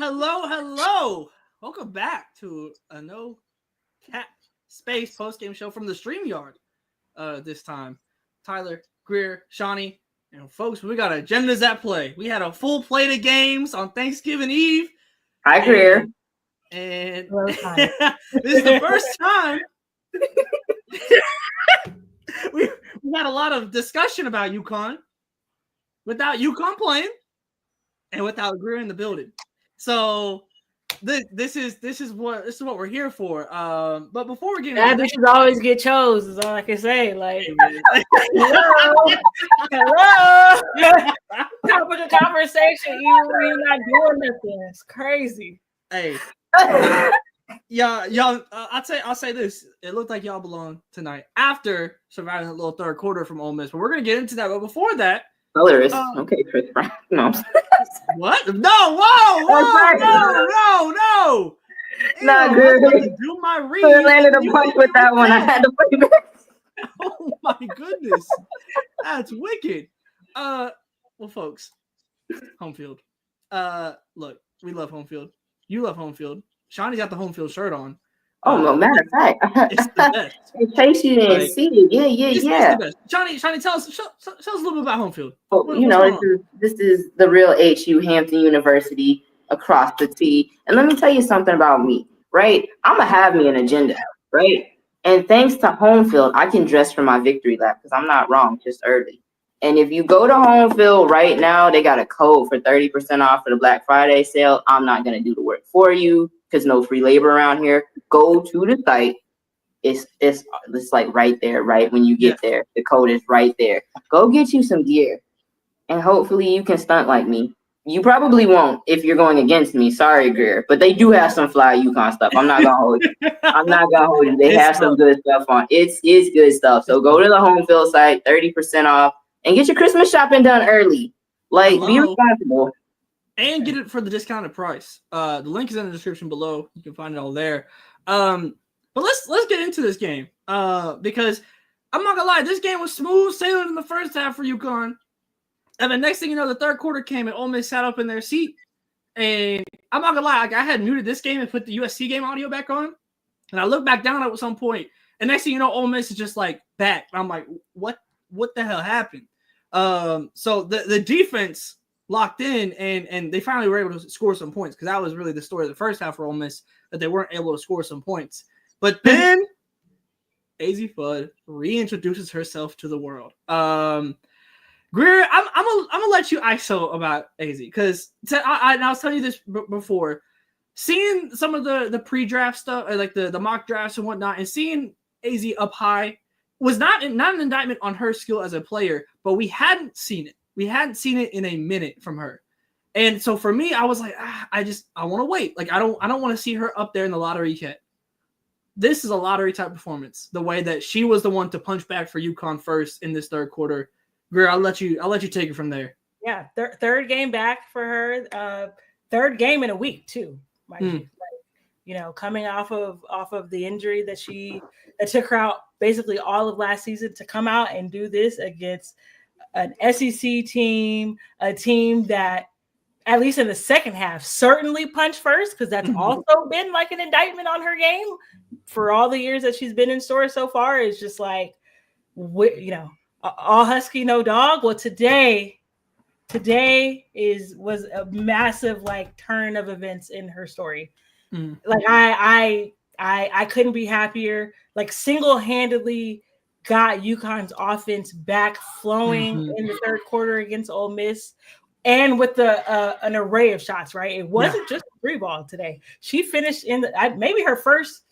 Hello. Welcome back to a No Cap Space post-game show from the StreamYard. This time, Tyler, Greer, Shawnee, and folks, we got agendas at play. We had a full plate of games on Thanksgiving Eve. Hi, Greer. And this is the first time we had a lot of discussion about UConn without UConn playing and without Greer in the building. So this is what we're here for. But before we get into that, should always get chose. Is all I can say. Like, hello. Topic of conversation. You're not doing nothing. It's crazy. Hey, y'all. I'll say this. It looked like y'all belong tonight after surviving a little third quarter from Ole Miss. But we're gonna get into that. But before that. Colorist. Okay, Chris Brown. No. What? No! Whoa! No! Not good. Do my read. I landed a punch with that one. I had to play back. Oh my goodness, that's wicked. Well, folks, Homefield. Look, we love Homefield. You love Homefield. Shawnee's got the Homefield shirt on. Oh, no, matter of fact, it's the best. In case you didn't see it, yeah. It's the best. Shawnee, tell us a little bit about Homefield. Well, this is the real HU, Hampton University, across the T. And let me tell you something about me, right? I'm going to have me an agenda, right? And thanks to Homefield, I can dress for my victory lap because I'm not wrong, just early. And if you go to Homefield right now, they got a code for 30% off for the Black Friday sale. I'm not going to do the work for you because no free labor around here. Go to the site. It's like right there, right when you get there. The code is right there. Go get you some gear. And hopefully you can stunt like me. You probably won't if you're going against me. Sorry, Greer. But they do have some fly UConn stuff. I'm not going to hold you. They have some good stuff on. It's good stuff. So go to the Homefield site, 30% off. And get your Christmas shopping done early. Like, be responsible. And get it for the discounted price. The link is in the description below. You can find it all there. But let's get into this game. Because I'm not gonna lie, this game was smooth sailing in the first half for UConn. And the next thing you know, the third quarter came and Ole Miss sat up in their seat. And I'm not gonna lie, like, I had muted this game and put the USC game audio back on. And I looked back down at some point. And next thing you know, Ole Miss is just like back. I'm like, what the hell happened? So the defense locked in and they finally were able to score some points because that was really the story of the first half for Ole Miss, that they weren't able to score some points. But then Azzi Fudd reintroduces herself to the world. Greer, I'm gonna let you ISO about Azzi because I was telling you this before. Seeing some of the pre-draft stuff, like the mock drafts and whatnot, and seeing Azzi up high was not an indictment on her skill as a player, but we hadn't seen it. We hadn't seen it in a minute from her. And so for me, I was like, I want to wait. Like, I don't want to see her up there in the lottery yet. This is a lottery type performance. The way that she was the one to punch back for UConn first in this third quarter. Greer, I'll let you take it from there. Yeah, third game back for her. Third game in a week too. Coming off of the injury that took her out basically all of last season, to come out and do this against an SEC team, a team that at least in the second half certainly punched first, because that's also been like an indictment on her game for all the years that she's been in store so far. It's just like, all Husky, no dog. Well, today was a massive like turn of events in her story. Like I couldn't be happier. Like, single-handedly got UConn's offense back flowing in the third quarter against Ole Miss, and with an array of shots. Right, it wasn't just a three ball today. She finished in maybe her first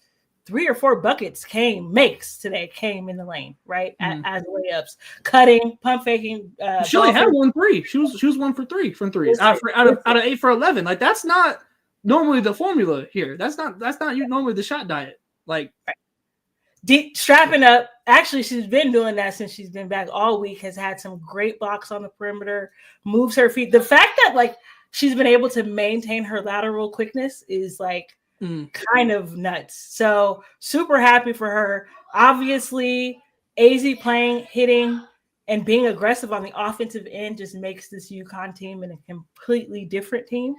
3 or 4 buckets came in the lane, right, as layups, cutting, pump faking. She only had 1 3. She was 1 for 3 from threes out of 8 for 11. Like, that's not normally the formula here. That's not normally the shot diet. Like, strapping up. Actually, she's been doing that since she's been back all week. Has had some great blocks on the perimeter, moves her feet. The fact that like she's been able to maintain her lateral quickness is like kind of nuts. So super happy for her. Obviously, Azzi playing, hitting, and being aggressive on the offensive end just makes this UConn team a completely different team.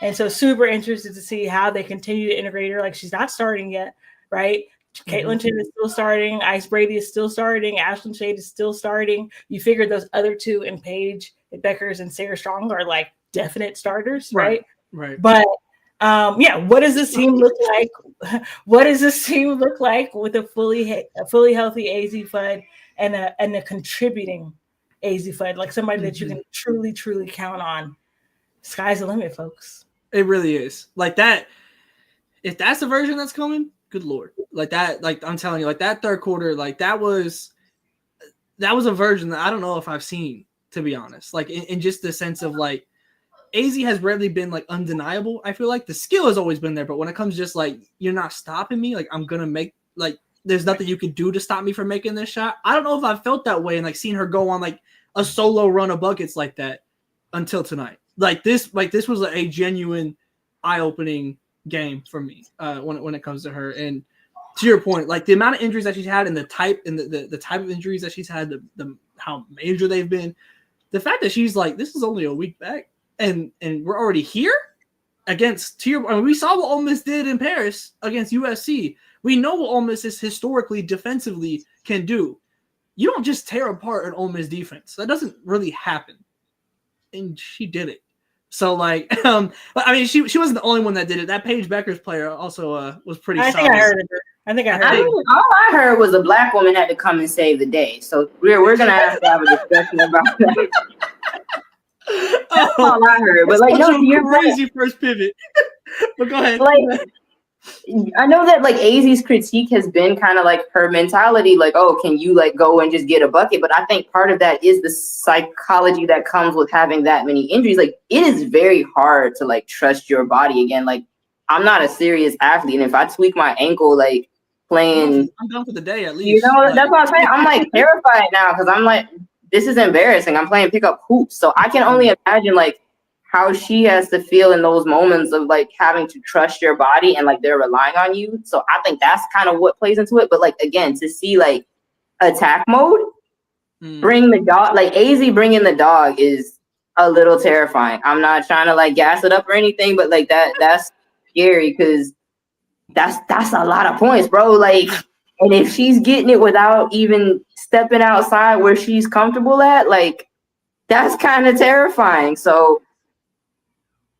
And so super interested to see how they continue to integrate her. Like, she's not starting yet, right? Caitlin Chin is still starting. Ice Brady is still starting. Ashlyn Shade is still starting. You figure those other two in Paige Bueckers and Sarah Strong are like definite starters, right? Right. But what does this team look like? What does this team look like with a fully healthy Azzi Fudd and a contributing Azzi Fudd, like somebody that you can truly count on? Sky's the limit, folks. It really is. Like that. If that's the version that's coming, good Lord. Like that, like I'm telling you, like that third quarter, like that was a version that I don't know if I've seen, to be honest. Like in just the sense of like Azzi has rarely been like undeniable. I feel like the skill has always been there, but when it comes just like you're not stopping me, like I'm gonna make like there's nothing you can do to stop me from making this shot. I don't know if I felt that way and like seen her go on like a solo run of buckets like that until tonight. Like this was a genuine eye-opening game for me when it comes to her. And to your point, like the amount of injuries that she's had and the type of injuries that she's had, the how major they've been, the fact that she's like, this is only a week back and we're already here against we saw what Ole Miss did in Paris against USC. We know what Ole Miss is historically defensively can do. You don't just tear apart an Ole Miss defense. That doesn't really happen. And she did it. So like, I mean, she wasn't the only one that did it. That Paige Bueckers player also was pretty solid. Think I heard it. I think I heard it. All I heard was a black woman had to come and save the day. So we're gonna have to have a discussion about that. That's all I heard. But like, no, you're crazy first pivot. But go ahead. Like, I know that like Azzi's critique has been kind of like her mentality, like, oh, can you like go and just get a bucket? But I think part of that is the psychology that comes with having that many injuries. Like, it is very hard to like trust your body again. Like, I'm not a serious athlete, and if I tweak my ankle, like playing, I'm done for the day at least. You know, that's what I'm saying. I'm like terrified now because I'm like, this is embarrassing. I'm playing pickup hoops, so I can only imagine like how she has to feel in those moments of like having to trust your body and like they're relying on you. So I think that's kind of what plays into it. But like, again, to see like attack mode, bring the dog, like Azzi bringing the dog is a little terrifying. I'm not trying to like gas it up or anything, but like that's scary because that's a lot of points, bro. Like, and if she's getting it without even stepping outside where she's comfortable at, like that's kind of terrifying. So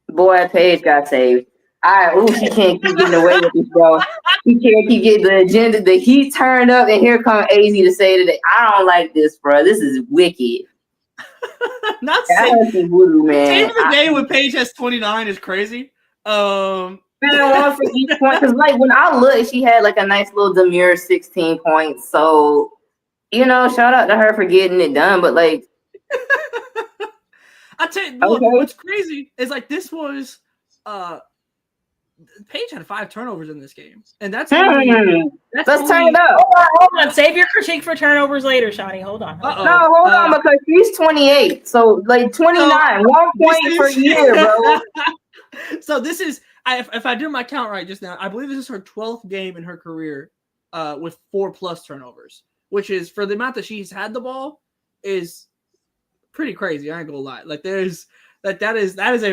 boy, Paige got saved. She can't keep getting away with this, bro. She can't keep getting the agenda, the heat turned up, and here come Azzi to say today, I don't like this, bro. This is wicked. Not saying voodoo, man. Save the day when Paige has 29 is crazy. Man, one for each point, because like when I look, she had like a nice little demure 16 points. So, you know, shout out to her for getting it done. But like, I tell you, look, what's crazy is like this was Paige had 5 turnovers in this game, and let's turn it up. Hold on. Save your critique for turnovers later, Shani. Hold on. Hold on, because she's 28, so like 29, 1 point per year, bro. So this is, if I do my count right just now, I believe this is her 12th game in her career with 4+ turnovers, which is, for the amount that she's had the ball, is pretty crazy. I ain't gonna lie. Like that is a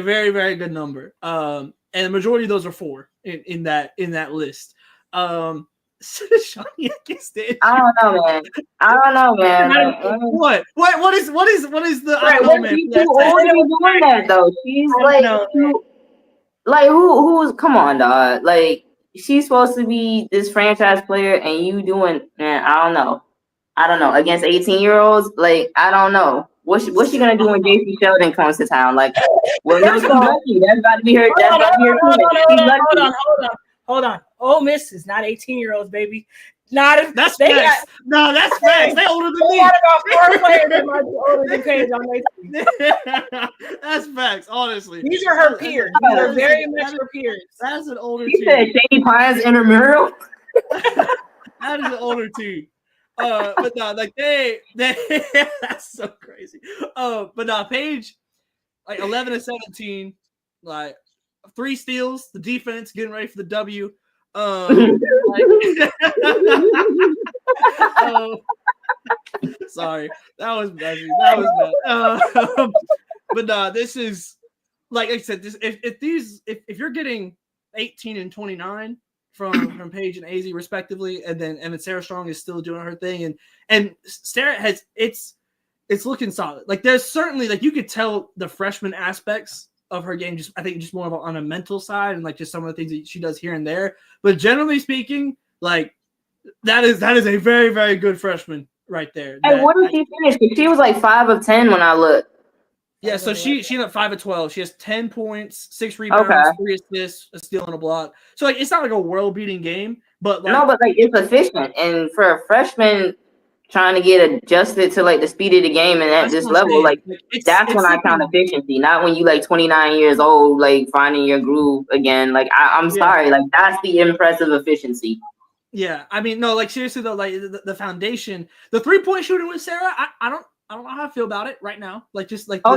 very, very good number. And the majority of those are 4 in that list. Shani against it. I don't know, man. What is the? Right, she's too old to be doing that though. She's like, who's? Come on, dog. Like, she's supposed to be this franchise player, and you doing? Man, I don't know. Against 18-year-olds, like, I don't know. What's she gonna do when JC Sheldon comes to town? Like, well, she's lucky. That's about to be her. That's about to be her. Hold on. Ole Miss is not 18-year-olds, baby. Not if that's facts. That's facts. They older than me. About 4 players that might be older than Paige on their team. That's facts. Honestly, these are her peers. These are very much her peers. That's an older team. You said Shady Pines intramural. That is an older team. But no, like they that's so crazy. But no, Paige, like 11 and 17, like 3 steals, the defense getting ready for the W. Sorry, that was messy. That was bad. But this is like I said. This if you're getting 18 and 29 from Paige and Azzi respectively, and then Sarah Strong is still doing her thing, and Sarah has it's looking solid. Like there's certainly like you could tell the freshman aspects of her game. I think just more of on a mental side and like just some of the things that she does here and there. But generally speaking, like that is a very, very good freshman right there. Hey, what did she finish? She was like 5 of 10 when I looked. Yeah, so she ended up 5 of 12. She has 10 points, 6 rebounds, 3 assists, a steal, and a block. So like it's not like a world-beating game, but like but like it's efficient. And for a freshman trying to get adjusted to like the speed of the game and at this level, like that's when I count efficiency, not when you like 29 years old, like finding your groove again. Like I'm sorry, like that's the impressive efficiency. Yeah, I mean, no, like seriously though, like the foundation, the 3-point shooting with Sarah, I don't know how I feel about it right now. Like just like no,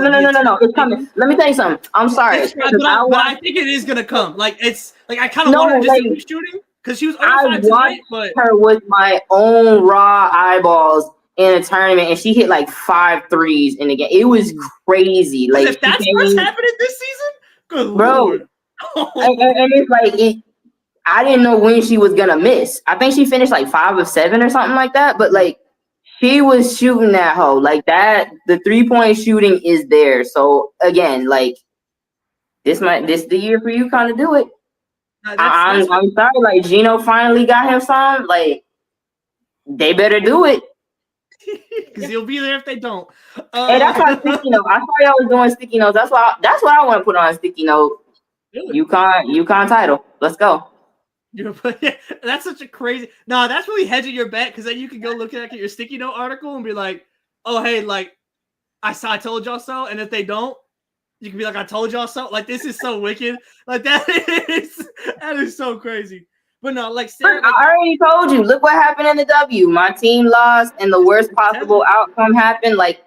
it's coming. Let me tell you something. I'm sorry, but I think it is gonna come. Like it's like I kind of want her just to keep shooting because she was 0-5 tonight, but her with my own raw eyeballs in a tournament, and she hit like 5 threes in the game. It was crazy. Like if that's what's happening this season, good Lord. And it's like I didn't know when she was gonna miss. I think she finished like 5 of 7 or something like that. But like she was shooting that hoe like that. The 3-point shooting is there. So again, like this the year for UConn to do it. I'm sorry. Like Gino finally got him some. Like they better do it because he'll be there if they don't. Hey, that's why sticky note. I saw y'all was doing sticky notes. That's what I want to put on a sticky note. UConn title. Let's go. That's such a crazy. No, that's really hedging your bet because then you can go look at your sticky note article and be like, "Oh, hey, like I told y'all so." And if they don't, you can be like, "I told y'all so." Like this is so wicked. Like that is so crazy. But no, like Sarah, I already told you. Look what happened in the W. My team lost, and the worst possible outcome happened. Like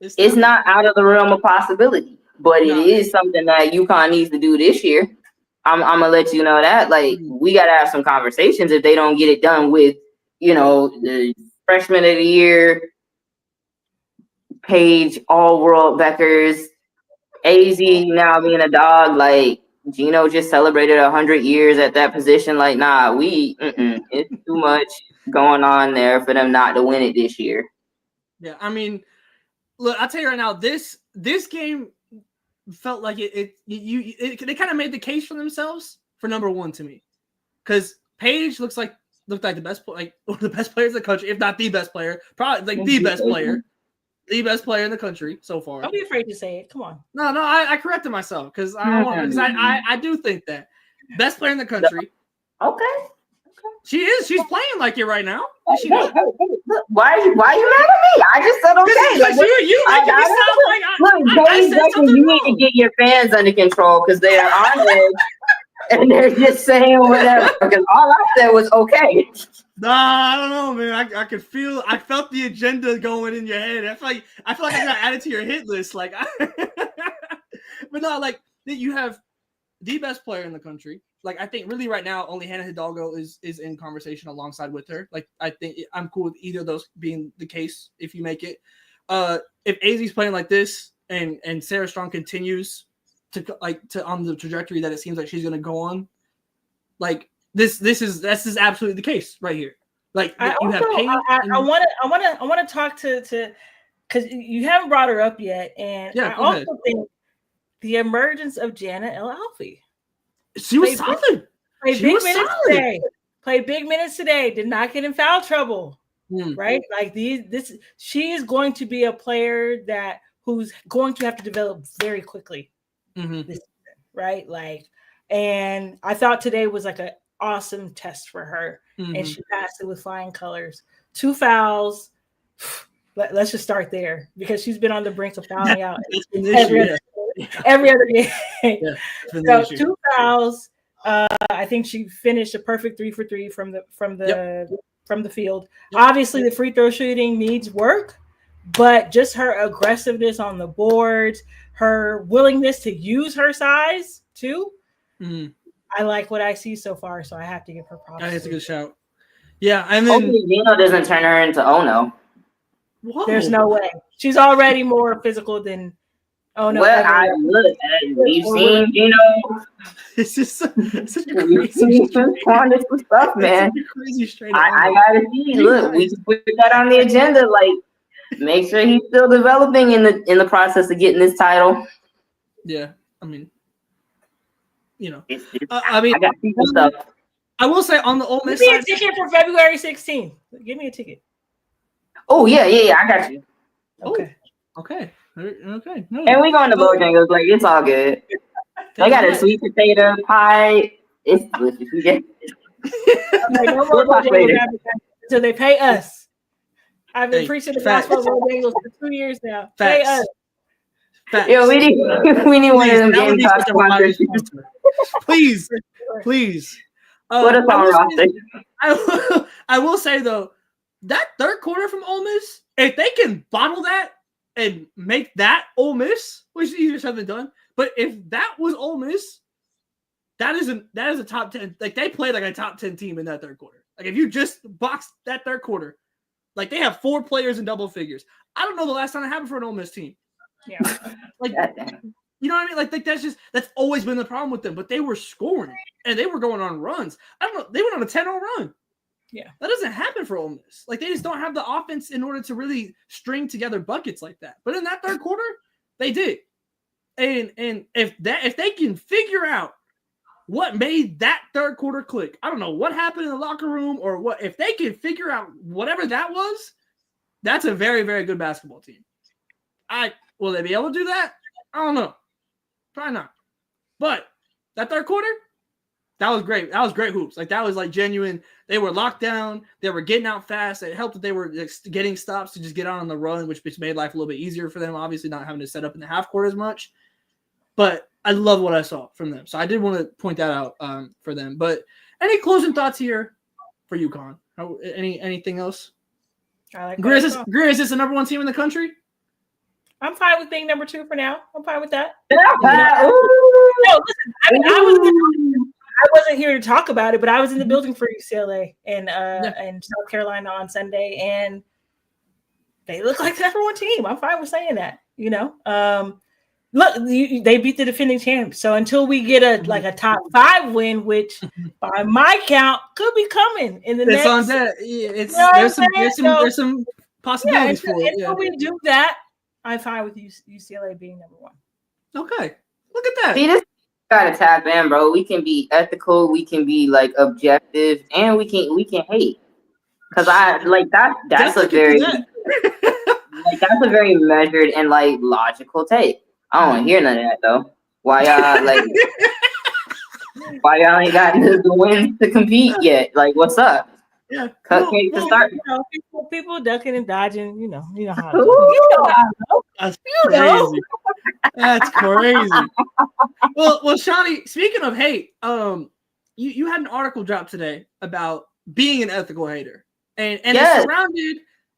it's not out of the realm of possibility, but it is something that UConn needs to do this year. I'm gonna let you know that. Like we gotta have some conversations if they don't get it done with, the freshman of the year, Paige, all-world Bueckers, Azzi now being a dog. Like Gino just celebrated 100 years at that position. Like it's too much going on there for them not to win it this year. Yeah, I mean, look, I'll tell you right now, this game felt like they kind of made the case for themselves for number 1 to me, because Paige looked like the best, like one of the best players in the country, if not the best player, probably like the best player in the country so far. Don't be afraid to say it. Come on. No, I corrected myself because I do think that best player in the country. Okay. She is. She's playing like it right now. Hey, look, why are you mad at me? I just said okay. You need to get your fans under control because they are on edge and they're just saying whatever. Because all I said was okay. Nah, I don't know, man. I felt the agenda going in your head. I feel like I got added to your hit list. Like, but no, like you have the best player in the country. Like I think really right now only Hannah Hidalgo is in conversation alongside with her. Like I think I'm cool with either of those being the case if you make it. If Azzi's playing like this and Sarah Strong continues to on the trajectory that it seems like she's gonna go on, like this is absolutely the case right here. Like I want to talk to because you haven't brought her up yet, and I also think the emergence of Jana El Alfi. She was solid. Played big minutes today. Did not get in foul trouble. Right? Like she is going to be a player who's going to have to develop very quickly this season, right? Like, and I thought today was like an awesome test for her, and she passed it with flying colors. 2 fouls. Let's just start there because she's been on the brink of fouling out every other game. So 2 fouls. I think she finished a perfect 3 for 3 from the field. Obviously, the free throw shooting needs work, but just her aggressiveness on the boards, her willingness to use her size too. I like what I see so far, so I have to give her props. That's a good shout. Yeah, and then hopefully Gino doesn't turn her into Ono. Whoa. There's no way. She's already more physical than. Oh no! Well, we've seen, It's just such a we've crazy seen quantity of stuff, man. Crazy straight. I gotta see. Look, we just put that on the agenda. Like, make sure he's still developing in the process of getting this title. Yeah, I mean, I got people stuff. I will say on the Ole Miss Give me side, a ticket for February 16th. Give me a ticket. Oh yeah, I got you. Okay. Okay. No. And we going to Bojangles, like it's all good. They got a sweet potato pie. It's delicious. We get No more Bojangles until they pay us. I've been preaching the gospel of Bojangles for 2 years now. Pay us. Facts. Yo, we need one of them game talk sponsors. Please. Put us on roster. I will say though, that third quarter from Ole Miss, if they can bottle that and make that Ole Miss, which either haven't done, but if that was Ole Miss, that is a top 10. Like they played like a top 10 team in that third quarter. Like if you just box that third quarter, like they have 4 players in double figures. I don't know the last time it happened for an Ole Miss team. Yeah, like you know what I mean? Like that's always been the problem with them. But they were scoring and they were going on runs. I don't know. They went on a 10-0 run. Yeah, that doesn't happen for Ole Miss. Like they just don't have the offense in order to really string together buckets like that. But in that third quarter, they did. And if they can figure out what made that third quarter click, I don't know what happened in the locker room or what. If they can figure out whatever that was, that's a very, very good basketball team. Will they be able to do that? I don't know. Probably not. But that third quarter, that was great. That was great hoops. Like that was like genuine. They were locked down. They were getting out fast. It helped that they were getting stops to just get on the run, which made life a little bit easier for them. Obviously, not having to set up in the half court as much. But I love what I saw from them. So I did want to point that out for them. But any closing thoughts here for UConn? Anything else? Greer, is this the number 1 team in the country? I'm fine with being number 2 for now. I'm fine with that. No, listen, I wasn't here to talk about it, but I was in the building for UCLA and South Carolina on Sunday, and they look like the number 1 team. I'm fine with saying that. Look, they beat the defending champs. So until we get a top 5 win, which by my count could be coming in the next. On that. There's some possibilities for it. Until we do that, I'm fine with UCLA being number 1. Okay, look at that. See, this gotta tap in, bro. We can be ethical, we can be like objective, and we can hate. Cause that's a very that's a very measured and like logical take. I don't want to hear none of that though. Why y'all ain't got the wins to compete yet? Like, what's up? Yeah, cupcake to start. People ducking and dodging. You know how. That's crazy. That's crazy. Well, Shawnee. Speaking of hate, you had an article drop today about being an ethical hater, and yes.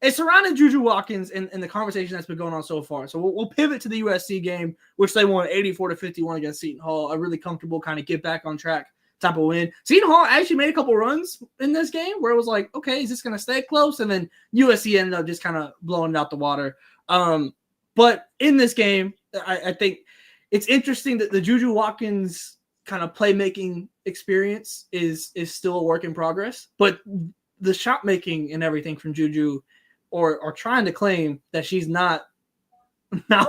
It surrounded Juju Watkins and the conversation that's been going on so far. So we'll pivot to the USC game, which they won 84-51 against Seton Hall. A really comfortable kind of get back on track type of win. Seton Hall actually made a couple runs in this game where it was like, okay, is this going to stay close? And then USC ended up just kind of blowing it out the water. But in this game, I think it's interesting that the Juju Watkins kind of playmaking experience is still a work in progress. But the shot making and everything from Juju or trying to claim that she's not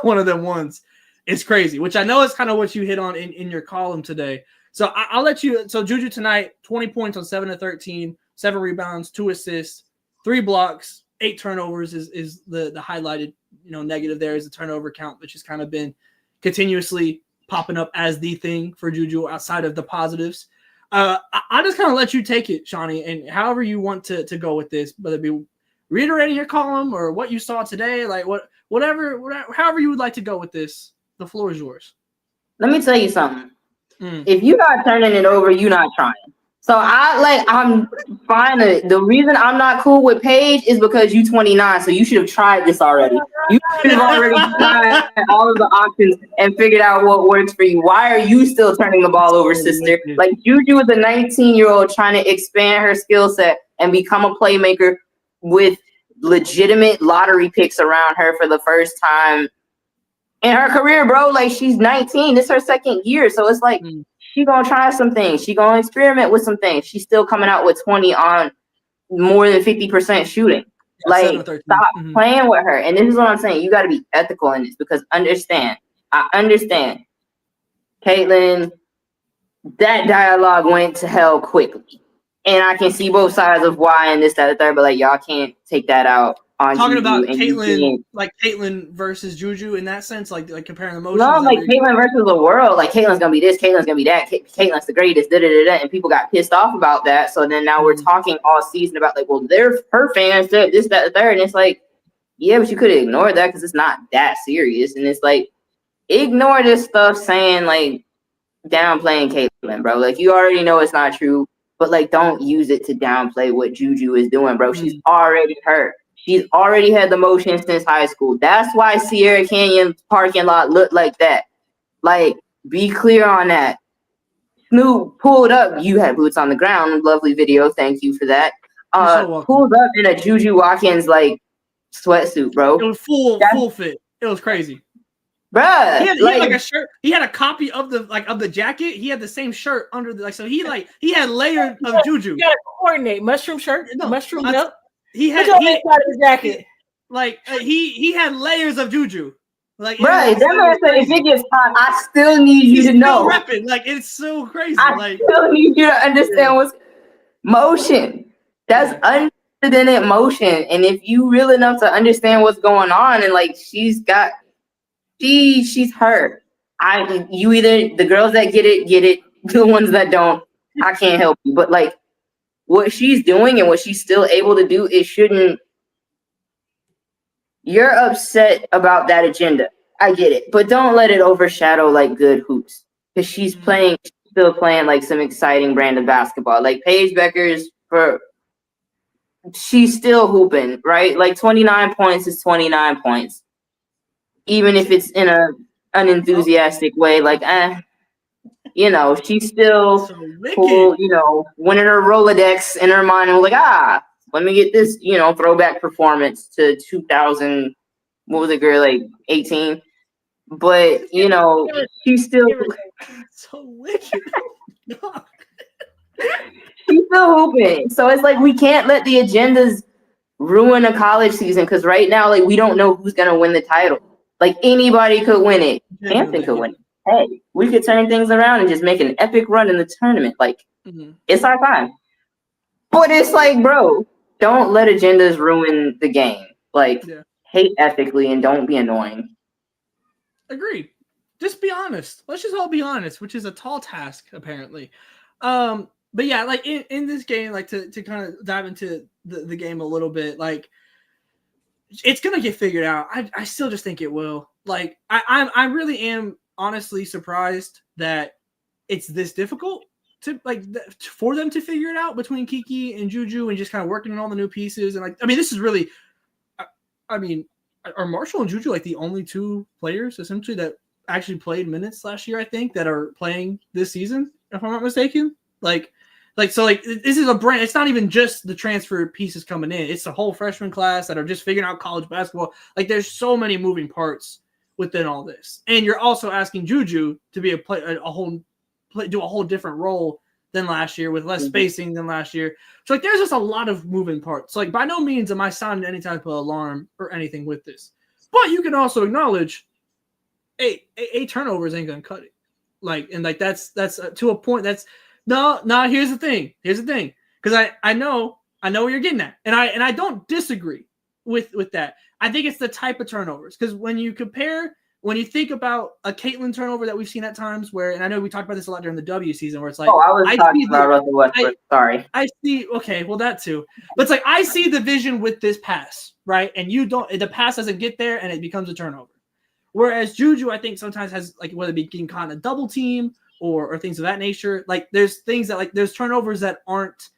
one of them ones is crazy, which I know is kind of what you hit on in your column today. So I'll let you. So Juju tonight, 20 points on 7 of 13, 7 rebounds, 2 assists, 3 blocks, 8 turnovers is the highlighted negative there is the turnover count, which has kind of been continuously popping up as the thing for Juju outside of the positives. I just kind of let you take it, Shawnee, and however you want to go with this, whether it be reiterating your column or what you saw today, like whatever, however you would like to go with this, the floor is yours. Let me tell you something. If you're not turning it over, you're not trying. So I'm fine. The reason I'm not cool with Paige is because you 29, so you should have tried this already. You should have already tried all of the options and figured out what works for you. Why are you still turning the ball over, sister? Like Juju is a 19-year-old trying to expand her skill set and become a playmaker with legitimate lottery picks around her for the first time in her career, bro. Like, she's 19. This is her second year. So it's like, she gonna try some things. She gonna experiment with some things. She's still coming out with 20 on more than 50% shooting. Yeah, like, stop playing with her. And this is what I'm saying. You got to be ethical in this, because I understand, Caitlin, that dialogue went to hell quickly. And I can see both sides of why and this, that, and third, but like, y'all can't take that out on talking Juju about and Caitlin, like Caitlin versus Juju in that sense, like comparing emotions. No, like Caitlin versus the world. Like, Caitlin's gonna be this, Caitlin's gonna be that, Caitlin's the greatest, and people got pissed off about that. So then now we're talking all season about like, well, her fans said this, that, the third, and it's like, yeah, but you could have ignored that because it's not that serious. And it's like, ignore this stuff saying like downplaying Caitlin, bro. Like, you already know it's not true, but like, don't use it to downplay what Juju is doing, bro. She's already hurt. She's already had the motion since high school. That's why Sierra Canyon parking lot looked like that. Like, be clear on that. Snoop pulled up. You had boots on the ground. Lovely video. Thank you for that. Pulled up in a Juju Watkins like sweatsuit, bro. It was full fit. It was crazy. Bruh, he had like a shirt. He had a copy of the jacket. He had the same shirt under the so he had layers of Juju. You gotta coordinate. Mushroom shirt. No, mushroom. Nope. He had his jacket. He had layers of Juju. Like, right, that man said, if it gets hot, I still need you to know. Repping. Like, it's so crazy. I still need you to understand what's motion. That's unprecedented motion. And if you real enough to understand what's going on, and like, she's hurt. You either, the girls that get it. The ones that don't, I can't help you. But like, what she's doing and what she's still able to do, it shouldn't. You're upset about that agenda. I get it. But don't let it overshadow like good hoops. Because she's still playing like some exciting brand of basketball. Like Paige Bueckers, she's still hooping, right? Like 29 points is 29 points. Even if it's in an unenthusiastic way, like, she's still cool, winning her Rolodex in her mind, and like, let me get this, throwback performance to 2000, what was it, girl, like 18? But, she's still so wicked. She's still hooping. So it's like, we can't let the agendas ruin a college season, because right now, like, we don't know who's going to win the title. Like, anybody could win it. Hampton could win it. Hey, we could turn things around and just make an epic run in the tournament. Like, it's our time. But it's like, bro, don't let agendas ruin the game. Like, hate ethically and don't be annoying. Agreed. Just be honest. Let's just all be honest, which is a tall task, apparently. But yeah, like in this game, like to kind of dive into the game a little bit, like, it's gonna get figured out. I still just think it will. Like, I really am honestly surprised that it's this difficult to for them to figure it out between Kiki and Juju and just kind of working on all the new pieces. And like, I mean, this is really, are Marshall and Juju like the only two players essentially that actually played minutes last year, I think, that are playing this season, if I'm not mistaken. This is a brand. It's not even just the transfer pieces coming in. It's the whole freshman class that are just figuring out college basketball. Like, there's so many moving parts within all this, and you're also asking Juju to be do a whole different role than last year with less spacing than last year. So like, there's just a lot of moving parts. Like, by no means am I sounding any type of alarm or anything with this, but you can also acknowledge, eight turnovers ain't gonna cut it. Like, and like that's to a point. That's no. Here's the thing, because I know where you're getting at, and I don't disagree with that. I think it's the type of turnovers, because when you think about a Caitlin turnover that we've seen at times where, and I know we talked about this a lot during the W season, where it's like, I was talking about Russell Westbrook. Sorry. I see. Okay, well, that too. But it's like, I see the vision with this pass, right? And the pass doesn't get there and it becomes a turnover. Whereas Juju, I think sometimes has, like, whether it be getting caught in a double team or things of that nature, like, there's things that, like, there's turnovers that aren't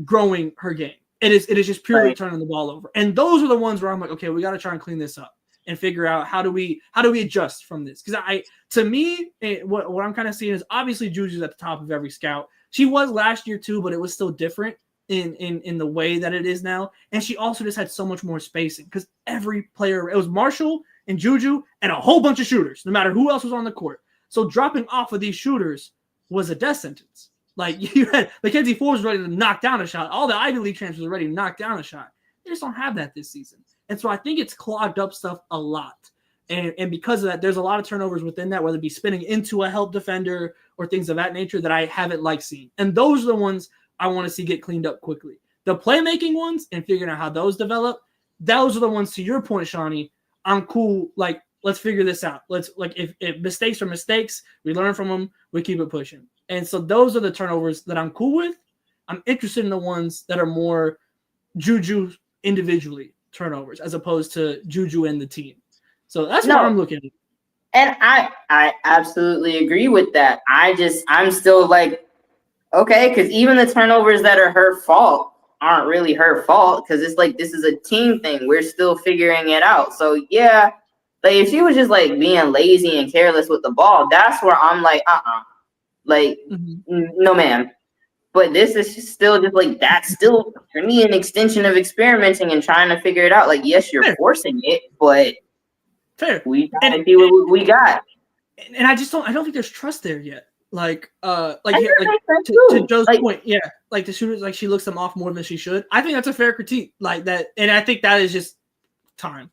growing her game. It is just purely turning the ball over. And those are the ones where I'm like, okay, we got to try and clean this up and figure out how do we adjust from this? Because to me, what I'm kind of seeing is, obviously Juju's at the top of every scout. She was last year too, but it was still different in the way that it is now. And she also just had so much more spacing because every player, it was Marshall and Juju and a whole bunch of shooters, no matter who else was on the court. So dropping off of these shooters was a death sentence. Like you had Mackenzie Forbes ready to knock down a shot. All the Ivy League transfers are ready to knock down a shot. They just don't have that this season. And so I think it's clogged up stuff a lot. And because of that, there's a lot of turnovers within that, whether it be spinning into a help defender or things of that nature that I haven't liked seeing. And those are the ones I want to see get cleaned up quickly. The playmaking ones and figuring out how those develop, those are the ones, to your point, Shawnee, I'm cool. Like, let's figure this out. Let's, like, if mistakes are mistakes, we learn from them, we keep it pushing. And so those are the turnovers that I'm cool with. I'm interested in the ones that are more Juju individually turnovers as opposed to Juju and the team. So that's what I'm looking at. And I absolutely agree with that. I'm still like, okay, because even the turnovers that are her fault aren't really her fault because it's like this is a team thing. We're still figuring it out. So, yeah, like if she was just like being lazy and careless with the ball, that's where I'm like, like, no, ma'am. But this is still just like that's still, for me, an extension of experimenting and trying to figure it out. Like, yes, you're forcing it, but we gotta see what we got. And I don't think there's trust there yet. To Joe's point, yeah, like the shooters, like she looks them off more than she should. I think that's a fair critique, like that, and I think that is just time.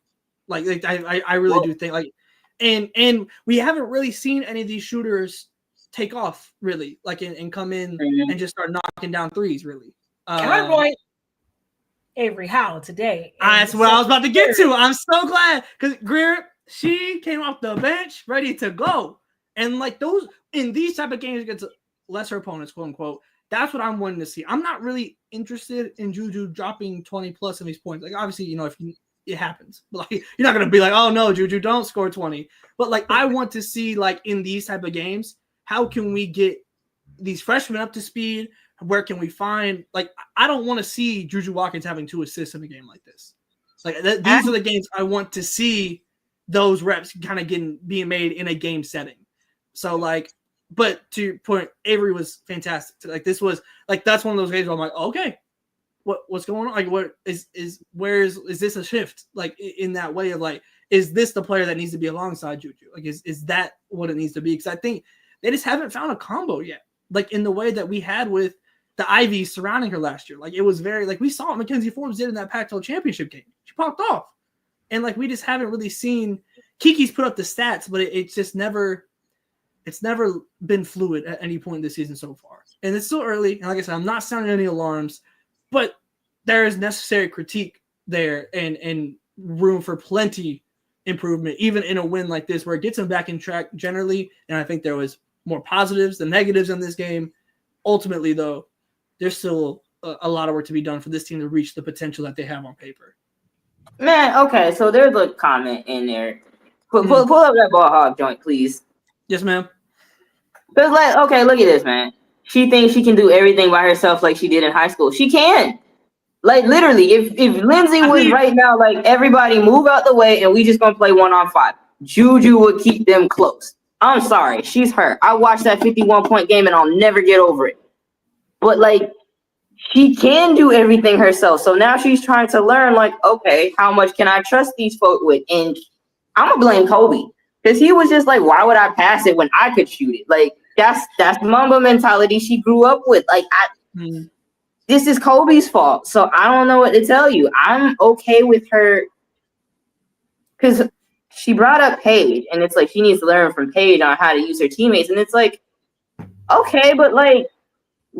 Like I really do think like, and we haven't really seen any of these shooters take off really, like and come in and just start knocking down threes really. Counterpoint, Avery Howell today. That's what I was about to get to. I'm so glad because Greer, she came off the bench ready to go. And like those in these type of games against lesser opponents, quote unquote, that's what I'm wanting to see. I'm not really interested in Juju dropping 20 plus in these points. Like obviously, it happens. But like you're not gonna be like, oh no, Juju, don't score 20. But like I want to see like in these type of games, how can we get these freshmen up to speed? Where can we find like I don't want to see Juju Watkins having 2 assists in a game like this. Like these are the games I want to see those reps kind of being made in a game setting. So like, but to your point, Avery was fantastic. Like this was like that's one of those games where I'm like, okay, what's going on? Like, what is this a shift? Like in that way of like, is this the player that needs to be alongside Juju? Like, is that what it needs to be? Because I think they just haven't found a combo yet. Like in the way that we had with the Ivies surrounding her last year. Like it was very like we saw what Mackenzie Forbes did in that Pac-12 championship game. She popped off, and like we just haven't really seen Kiki's put up the stats, but it's just never. It's never been fluid at any point this season so far. And it's still early. And like I said, I'm not sounding any alarms, but there is necessary critique there and room for plenty improvement, even in a win like this, where it gets them back in track generally. And I think there was more positives than negatives in this game. Ultimately, though, there's still a lot of work to be done for this team to reach the potential that they have on paper. Man, okay, so there's a comment in there. Pull up that ball hog joint, please. Yes, ma'am. Because, like, okay, look at this, man. She thinks she can do everything by herself like she did in high school. She can. Like, literally, if Lindsay was right now, like, everybody move out the way and we just going to play 1-on-5, Juju would keep them close. I'm sorry. She's hurt. I watched that 51-point game and I'll never get over it. But, like, she can do everything herself. So now she's trying to learn, like, okay, how much can I trust these folks with? And I'm going to blame Kobe. Because he was just like, why would I pass it when I could shoot it? Like, that's Mamba mentality she grew up with. Like, this is Kobe's fault. So I don't know what to tell you. I'm okay with her. Because she brought up Paige. And it's like, she needs to learn from Paige on how to use her teammates. And it's like, okay, but like,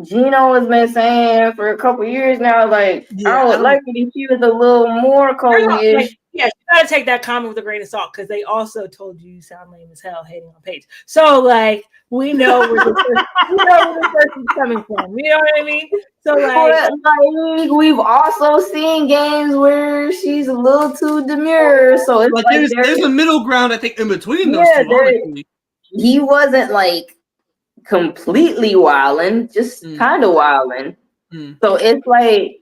Gino has been saying for a couple years now, like, I would like it if she was a little more Kobe-ish. Yeah, you gotta take that comment with a grain of salt because they also told you sound lame as hell hating on Paige. So like we know where the person's coming from. You know what I mean? So like we've also seen games where she's a little too demure. So it's like there's a middle ground, I think, in between those two. He wasn't like completely wilding, just kind of wilding. So it's like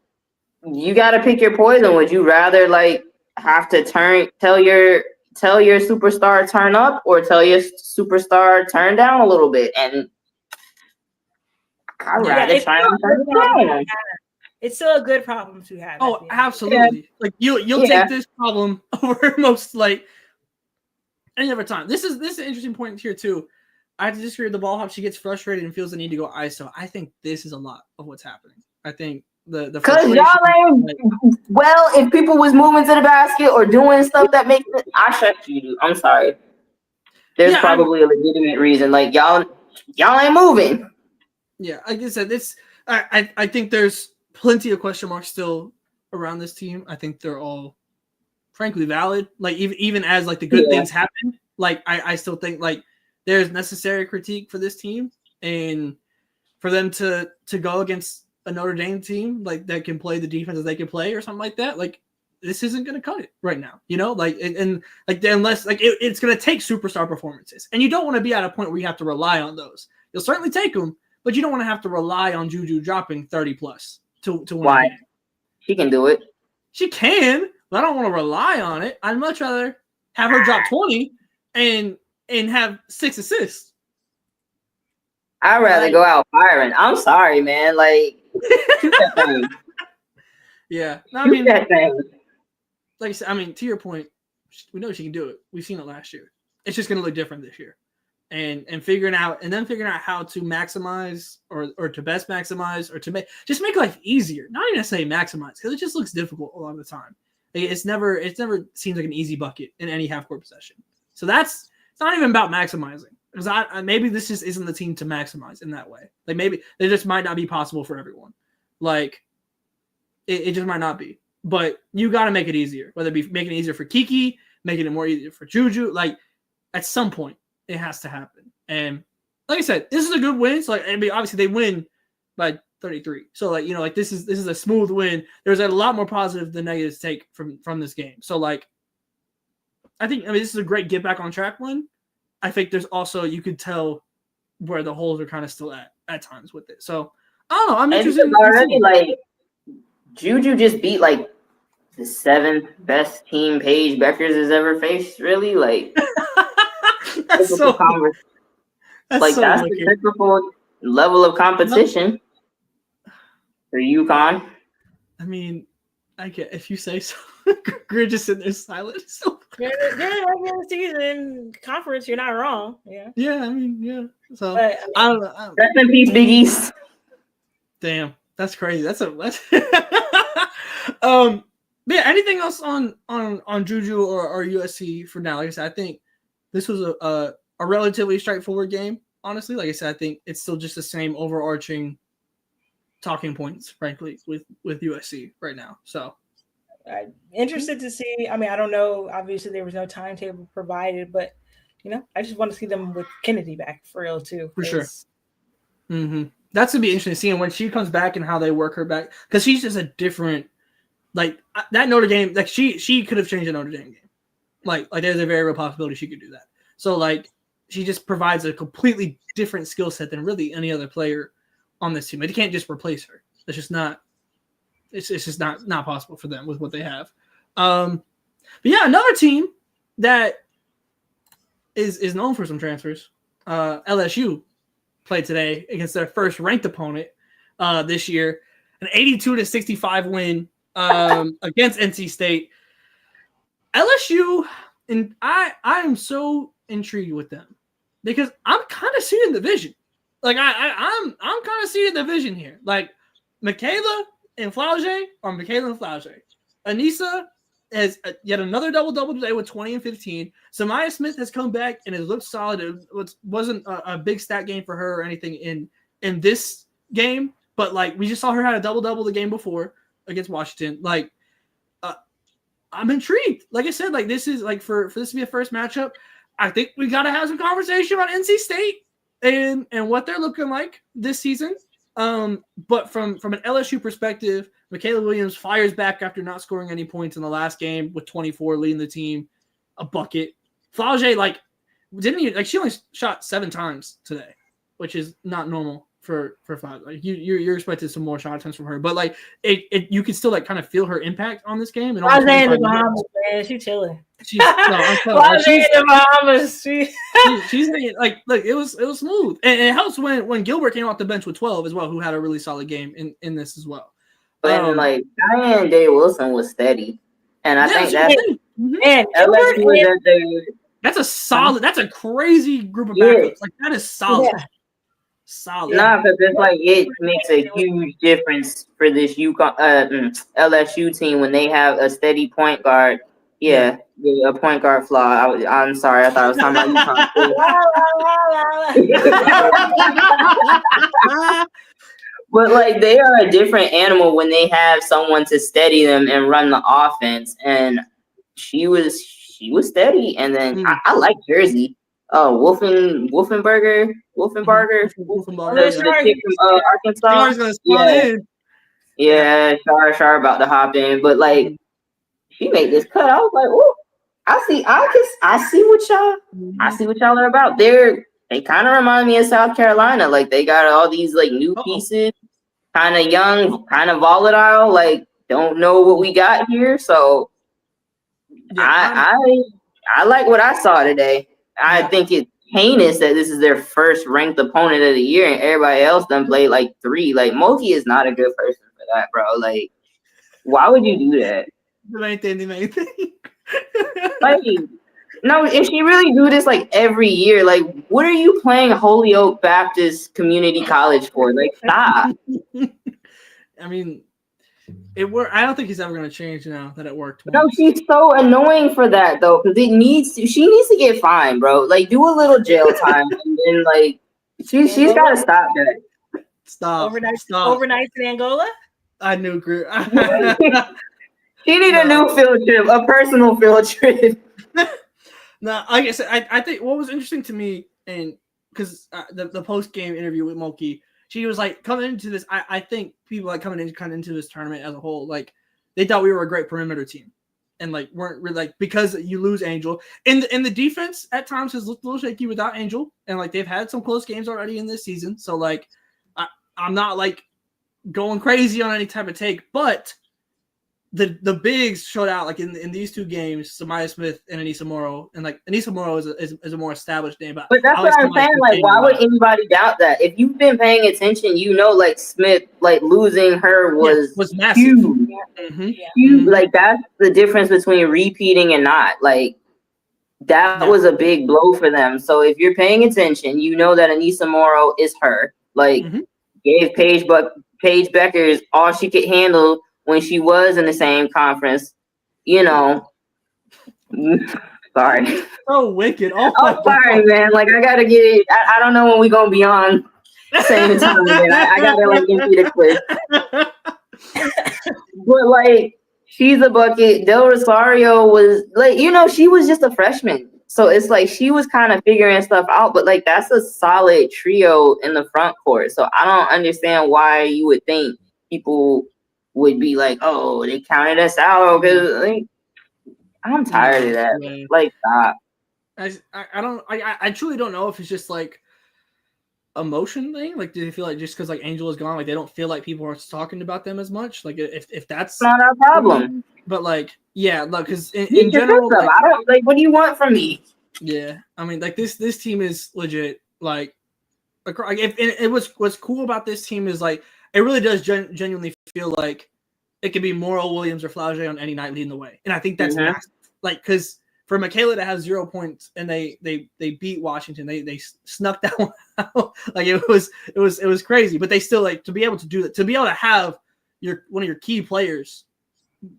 you gotta pick your poison. Would you rather like have to tell your superstar turn up or tell your superstar turn down a little bit? And I'd rather try and turn it down. it's still a good problem to have. Oh, absolutely. Yeah. Like you'll take this problem over most like any other time. This is an interesting point here too. I disagree with the ball hop. She gets frustrated and feels the need to go ISO. I think this is a lot of what's happening. I think the because y'all ain't well. If people was moving to the basket or doing stuff that makes it, I shut you. I'm sorry. There's probably a legitimate reason. Like y'all ain't moving. Yeah, like I said, I think there's plenty of question marks still around this team. I think they're all frankly valid. Like even as like the good things happen, like I still think like there's necessary critique for this team, and for them to go against a Notre Dame team like that can play the defense as they can play or something like that. Like this isn't going to cut it right now, you know. Like and like unless like it's going to take superstar performances, and you don't want to be at a point where you have to rely on those. You'll certainly take them, but you don't want to have to rely on Juju dropping 30 plus to win. Why? She can do it. She can, but I don't want to rely on it. I'd much rather have her drop 20 and have 6 assists. I'd rather go out firing. I'm sorry, man. Like, shoot that thing. Yeah. No, shoot that thing. Like I said, I mean, to your point, we know she can do it. We've seen it last year. It's just going to look different this year. And figuring out how to maximize or to best maximize or to make life easier. Not even necessarily maximize, because it just looks difficult a lot of the time. It's never seems like an easy bucket in any half court possession. So it's not even about maximizing, because maybe this just isn't the team to maximize in that way. Like maybe it just might not be possible for everyone. Like it just might not be. But you got to make it easier, whether it be making it easier for Kiki, making it more easier for Juju. Like at some point, it has to happen. And like I said, this is a good win. So like, I mean, obviously they win by 33. So like, you know, like this is a smooth win. There's a lot more positive than negatives to take from this game. So like, I mean, this is a great get back on track win. I think there's also, you could tell where the holes are kind of still at times with it. So I don't know. I'm interested. Already, like Juju just beat like the 7th best team Paige Bueckers has ever faced. Really, like. That's the typical level of competition for UConn. I mean, I get if you say so. We're just sitting there silent. So regular season conference, you're not wrong. Yeah. Yeah, I mean, yeah. So but, I don't know. Rest in peace, Big East. Damn, that's crazy. That's yeah. Anything else on Juju or USC for now? Like I said, I think this was a relatively straightforward game, honestly. Like I said, I think it's still just the same overarching talking points, frankly, with USC right now. So interested to see. I mean, I don't know. Obviously, there was no timetable provided, but you know, I just want to see them with Kennedy back for real too. For sure. Mm-hmm. That's gonna be interesting seeing when she comes back and how they work her back, because she's just a different. Like that Notre Dame, like she could have changed the Notre Dame game. Like there's a very real possibility she could do that. So like she just provides a completely different skill set than really any other player on this team. They can't just replace her. It's just not. It's just not possible for them with what they have. But yeah, another team that is known for some transfers. LSU played today against their first ranked opponent this year, an 82-65 win against NC State. LSU, and I am so intrigued with them because I'm kind of seeing the vision. Like I'm kind of seeing the vision here. Like Michaela and Flau'jae are Michaela and Flau'jae. Anissa has yet another double-double today with 20 and 15. Samaya Smith has come back and has looked solid. It wasn't a big stat game for her or anything in this game, but like we just saw her had a double-double the game before against Washington. Like I'm intrigued. Like I said, like this is like for this to be a first matchup, I think we got to have some conversation about NC State and what they're looking like this season. But from an LSU perspective, Michaela Williams fires back after not scoring any points in the last game with 24, leading the team a bucket. Flau'jae, she only shot 7 times today, which is not normal for Flau'jae. Like you're expecting some more shot attempts from her, but like you could still like kind of feel her impact on this game. Flau'jae in the Bahamas, man, she's chilling. She's in the Bahamas. She's like, look, it was smooth, and it helps when Gilbert came off the bench with 12 as well, who had a really solid game in this as well. like Diane Day Wilson was steady, and I think that's LSU was at their. That's a solid. That's a crazy group of backups. Like that is solid. Yeah. Solid. Nah, because it's like it makes a huge difference for this UConn LSU team when they have a steady point guard. Yeah, a point guard flaw. I'm sorry, I thought I was talking about UConn. But like they are a different animal when they have someone to steady them and run the offense. And she was steady. And then I like Jersey. Wolfenbarger. The chick from Arkansas. Yeah, Shar about to hop in, but like she made this cut. I was like, oh, I see what y'all are about. They kind of remind me of South Carolina. Like they got all these like new pieces, kind of young, kind of volatile. Like don't know what we got here. So I like what I saw today. I think it's heinous that this is their first ranked opponent of the year and everybody else done played like 3. Like Moki is not a good person for that, bro. Like, why would you do that? Like, no, if she really do this like every year, like what are you playing Holyoke Baptist Community College for? Like, stop. I mean, it worked. I don't think he's ever going to change now that it worked. No, she's so annoying for that though, because she needs to get fined, bro. Like, do a little jail time, and then like she's got to stop that. Stop. Overnight in Angola. I knew. She need a new field trip, a personal field trip. No, like I said, I think what was interesting to me, and because the post game interview with Moki. She was like coming into this. I think people like coming in kind of into this tournament as a whole, like they thought we were a great perimeter team, and like weren't really like because you lose Angel and the defense at times has looked a little shaky without Angel, and like they've had some close games already in this season. So like I'm not like going crazy on any type of take, but the bigs showed out like in these 2 games, Samaya Smith and Anissa Morrow, and like Anissa Morrow is a more established name. But that's what I'm saying. Like, why would anybody doubt that? If you've been paying attention, you know, like Smith, like losing her was massive. Huge. Mm-hmm. Huge. Like that's the difference between repeating and not. Like that was a big blow for them. So if you're paying attention, you know that Anissa Morrow is her. Like gave Paige Bueckers all she could handle. When she was in the same conference, you know, sorry. So wicked. Oh, sorry, man. Like, I got to get it. I don't know when we're going to be on the same time, man. I got to, like, empty the quiz. But, like, she's a bucket. Del Rosario was, like, you know, she was just a freshman. So it's like she was kind of figuring stuff out. But, like, that's a solid trio in the front court. So I don't understand why you would think people would be like, oh, they counted us out because like, I'm tired of that. Yeah. Like, stop. I truly don't know if it's just like emotion thing. Like, do they feel like just because like Angel is gone, like they don't feel like people are talking about them as much? Like, if that's not our problem. But like, yeah, look, because in general, like, I don't like. What do you want from me? Yeah, I mean, like this team is legit. Like, what's cool about this team is like. It really does genuinely feel like it could be Morrow, Williams, or Flaugier on any night leading the way, and I think that's massive. Like because for Michaela to have 0 points and they beat Washington, they snuck that one out. Like it was crazy, but they still like to be able to do that, to be able to have one of your key players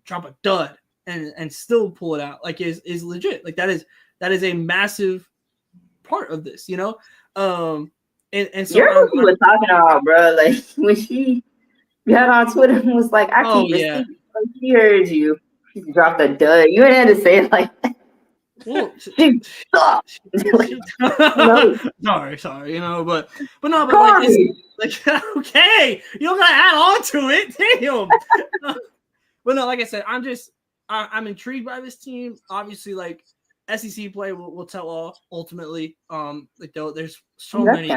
drop a dud and still pull it out like is legit. Like that is a massive part of this, you know. And so you're what you were talking about, bro. Like when she got on Twitter and was like, "I can't like, she heard you." She dropped a dud. You didn't have to say it like that. Well, sorry, you know, but no, but like, it's, like okay, you don't gotta add on to it, damn. But no, like I said, I'm intrigued by this team. Obviously, like. SEC play will tell all ultimately. Like there's so many.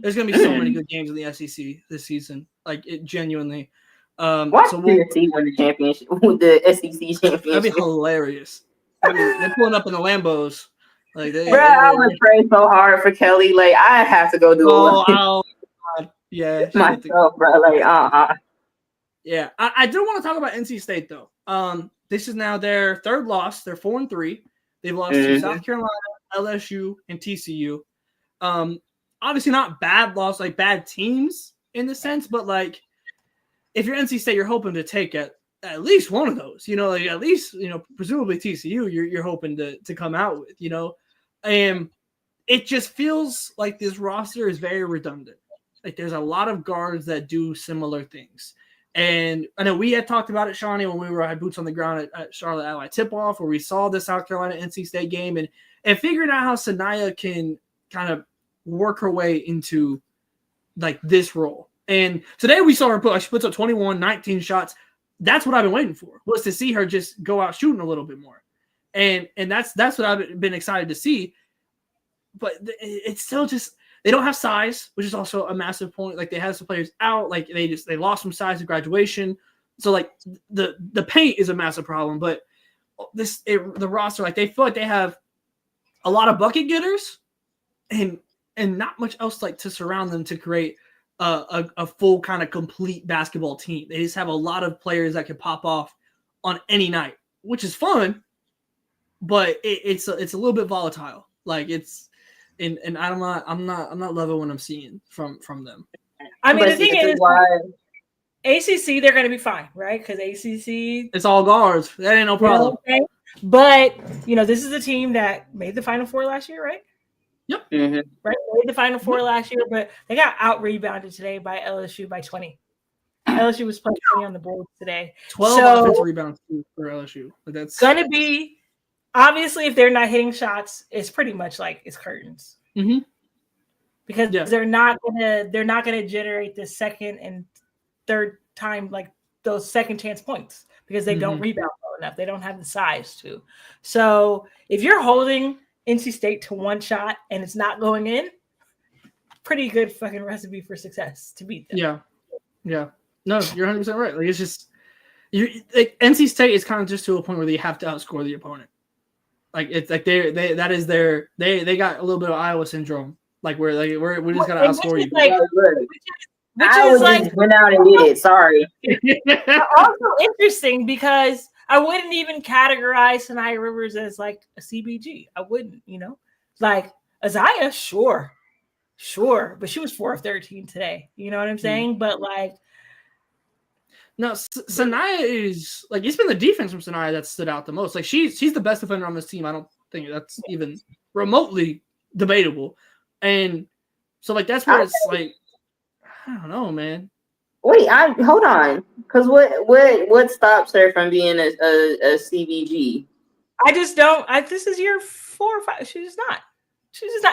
There's gonna be so many good games in the SEC this season. Like it genuinely. Watch so we'll win the championship, the SEC championship. That'd be hilarious. I mean, they're pulling up in the Lambos. Like I would pray so hard for Kelly. Like I have to go do yeah, myself, bro. Like Yeah, I do want to talk about NC State though. This is now their third loss. They're 4-3. They've lost to South Carolina, LSU, and TCU. Obviously not bad loss, like bad teams in the sense, but like if you're NC State, you're hoping to take at least one of those. Like at least presumably TCU, you're hoping to come out with. And it just feels like this roster is very redundant. Like there's a lot of guards that do similar things. And I know we had talked about it, Shawnee, when we had boots on the ground at Charlotte Ally tip-off, where we saw the South Carolina NC State game and figured out how Sanaya can kind of work her way into like this role. And today we saw her she puts up 21, 19 shots. That's what I've been waiting for, was to see her just go out shooting a little bit more. And that's what I've been excited to see. But it's still just they don't have size, which is also a massive point. Like they have some players out, like they lost some size at graduation. So like the paint is a massive problem. But the roster, like they feel like they have a lot of bucket getters and not much else like to surround them to create a full kind of complete basketball team. They just have a lot of players that can pop off on any night, which is fun, but it's a little bit volatile. Like it's. And I'm not loving what I'm seeing from them. I mean, the thing is, ACC, they're going to be fine, right? Because ACC, it's all guards. That ain't no problem. Okay. But this is a team that made the Final Four last year, right? Yep. Mm-hmm. Right, made the Final Four last year, but they got out rebounded today by LSU by 20. LSU was playing 20 on the board today. 12 offensive rebounds for LSU. But that's going to be. Obviously, if they're not hitting shots, it's pretty much like it's curtains. Mm-hmm. Because they're not gonna generate the second and third time, like those second chance points, because they don't rebound well enough. They don't have the size to. So if you're holding NC State to one shot and it's not going in, pretty good fucking recipe for success to beat them. Yeah. No, you're 100% right. Like it's just NC State is kind of just to a point where they have to outscore the opponent. Like it's like they got a little bit of Iowa syndrome, like we just gotta outscore you. Like, Iowa just went out and did it. Sorry. Also interesting because I wouldn't even categorize Sanaya Rivers as like a CBG. I wouldn't, like Isaiah, sure, but she was 4 of 13 today. You know what I'm saying? But like. No, Sanaya is like it's been the defense from Sanaya that stood out the most. Like she's the best defender on this team. I don't think that's even remotely debatable. And so like that's where it's like I don't know, man. Wait, hold on, because what stops her from being a CBG? I just don't. This is year 4 or 5. She's just not,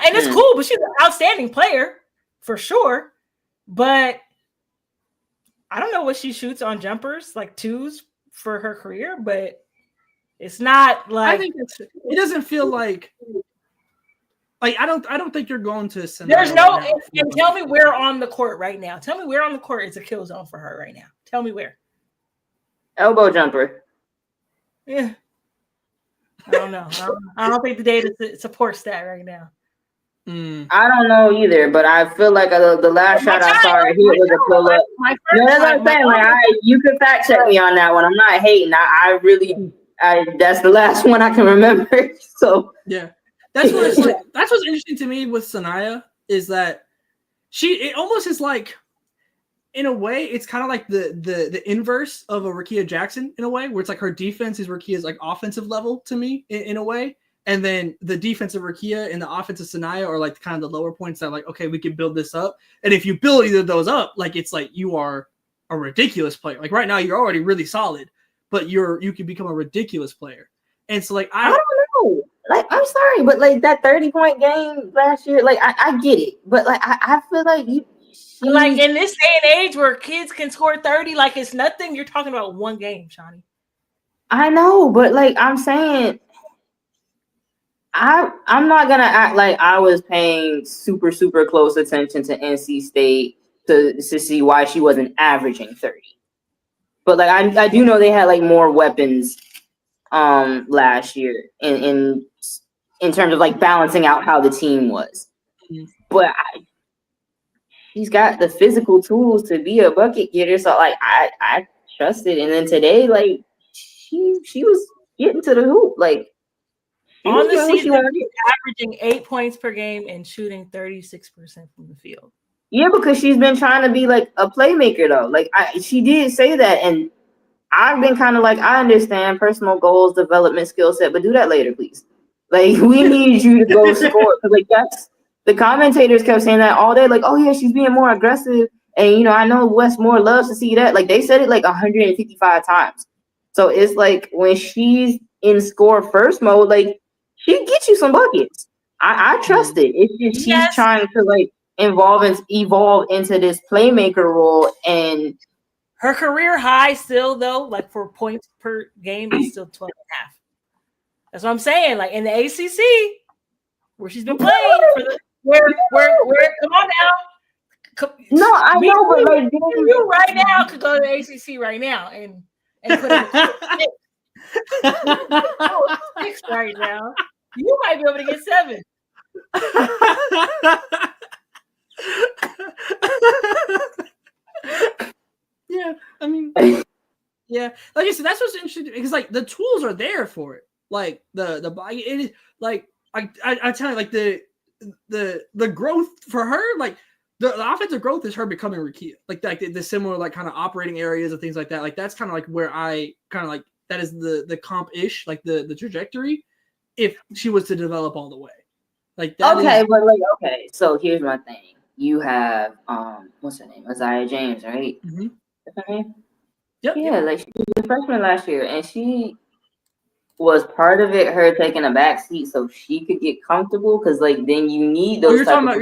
and it's cool. But she's an outstanding player for sure. But I don't know what she shoots on jumpers, like 2s for her career, but it's not like. I think it doesn't feel like I don't think you're going to. There's no. And tell me where on the court right now. Tell me where on the court is a kill zone for her right now. Tell me where. Elbow jumper. Yeah. I don't know. I don't think the data supports that right now. I don't know either, but I feel like the last shot I saw her hit was a pull up. No, that's what I'm saying. Like, you can fact check me on that one. I'm not hating. I really that's the last one I can remember. So yeah, that's what it's like. That's what's interesting to me with Sanaya is that it almost is like, in a way, it's kind of like the inverse of a Rakia Jackson in a way, where it's like her defense is Rakia's like offensive level to me in a way. And then the defensive Rakia and the offensive Sanaya are like kind of the lower points that are like, okay, we can build this up. And if you build either of those up, like it's like you are a ridiculous player. Like right now you're already really solid, but you can become a ridiculous player. And so like I don't know. Like I'm sorry, but like that 30-point game last year, like I get it. But like I feel like like in this day and age where kids can score 30 like it's nothing, you're talking about one game, Shawnee. I know, but like I'm saying, I'm not gonna act like I was paying super close attention to NC State to see why she wasn't averaging 30. But like I do know they had like more weapons last year in terms of like balancing out how the team was. But he's got the physical tools to be a bucket getter. So like trusted. And then today, like she was getting to the hoop. Like on the season, she's averaging 8 points per game and shooting 36% from the field. Yeah, because she's been trying to be like a playmaker though. Like she did say that, and I've been kind of like, I understand personal goals, development, skill set, but do that later, please. Like we need you to go score. Like that's the commentators kept saying that all day. Like, oh yeah, she's being more aggressive, and I know Westmore loves to see that. Like they said it like 155 times. So it's like when she's in score first mode, like she gets you some buckets. I trust it. It's just she's trying to like evolve into this playmaker role, and her career high still though, like for points per game, is still 12.5. That's what I'm saying. Like in the ACC, where she's been playing for the where come on now. No, I know, but like you right now could go to the ACC right now and put in six right now. You might be able to get 7. Yeah, I mean, yeah, like I said, that's what's interesting because like the tools are there for it. Like the body, it is like I tell you, like the growth for her, like the offensive growth is her becoming Rakia. Like the similar like kind of operating areas and things like that. Like that's kind of like where I kind of like that is the comp ish, like the trajectory. If she was to develop all the way, like that. Okay, but like so here's my thing. You have what's her name? Azzi James, right? Mm-hmm. That's her name? Yep. Yeah, like she was a freshman last year, and she was part of it. Her taking a back seat so she could get comfortable, because like then you need those. You're talking about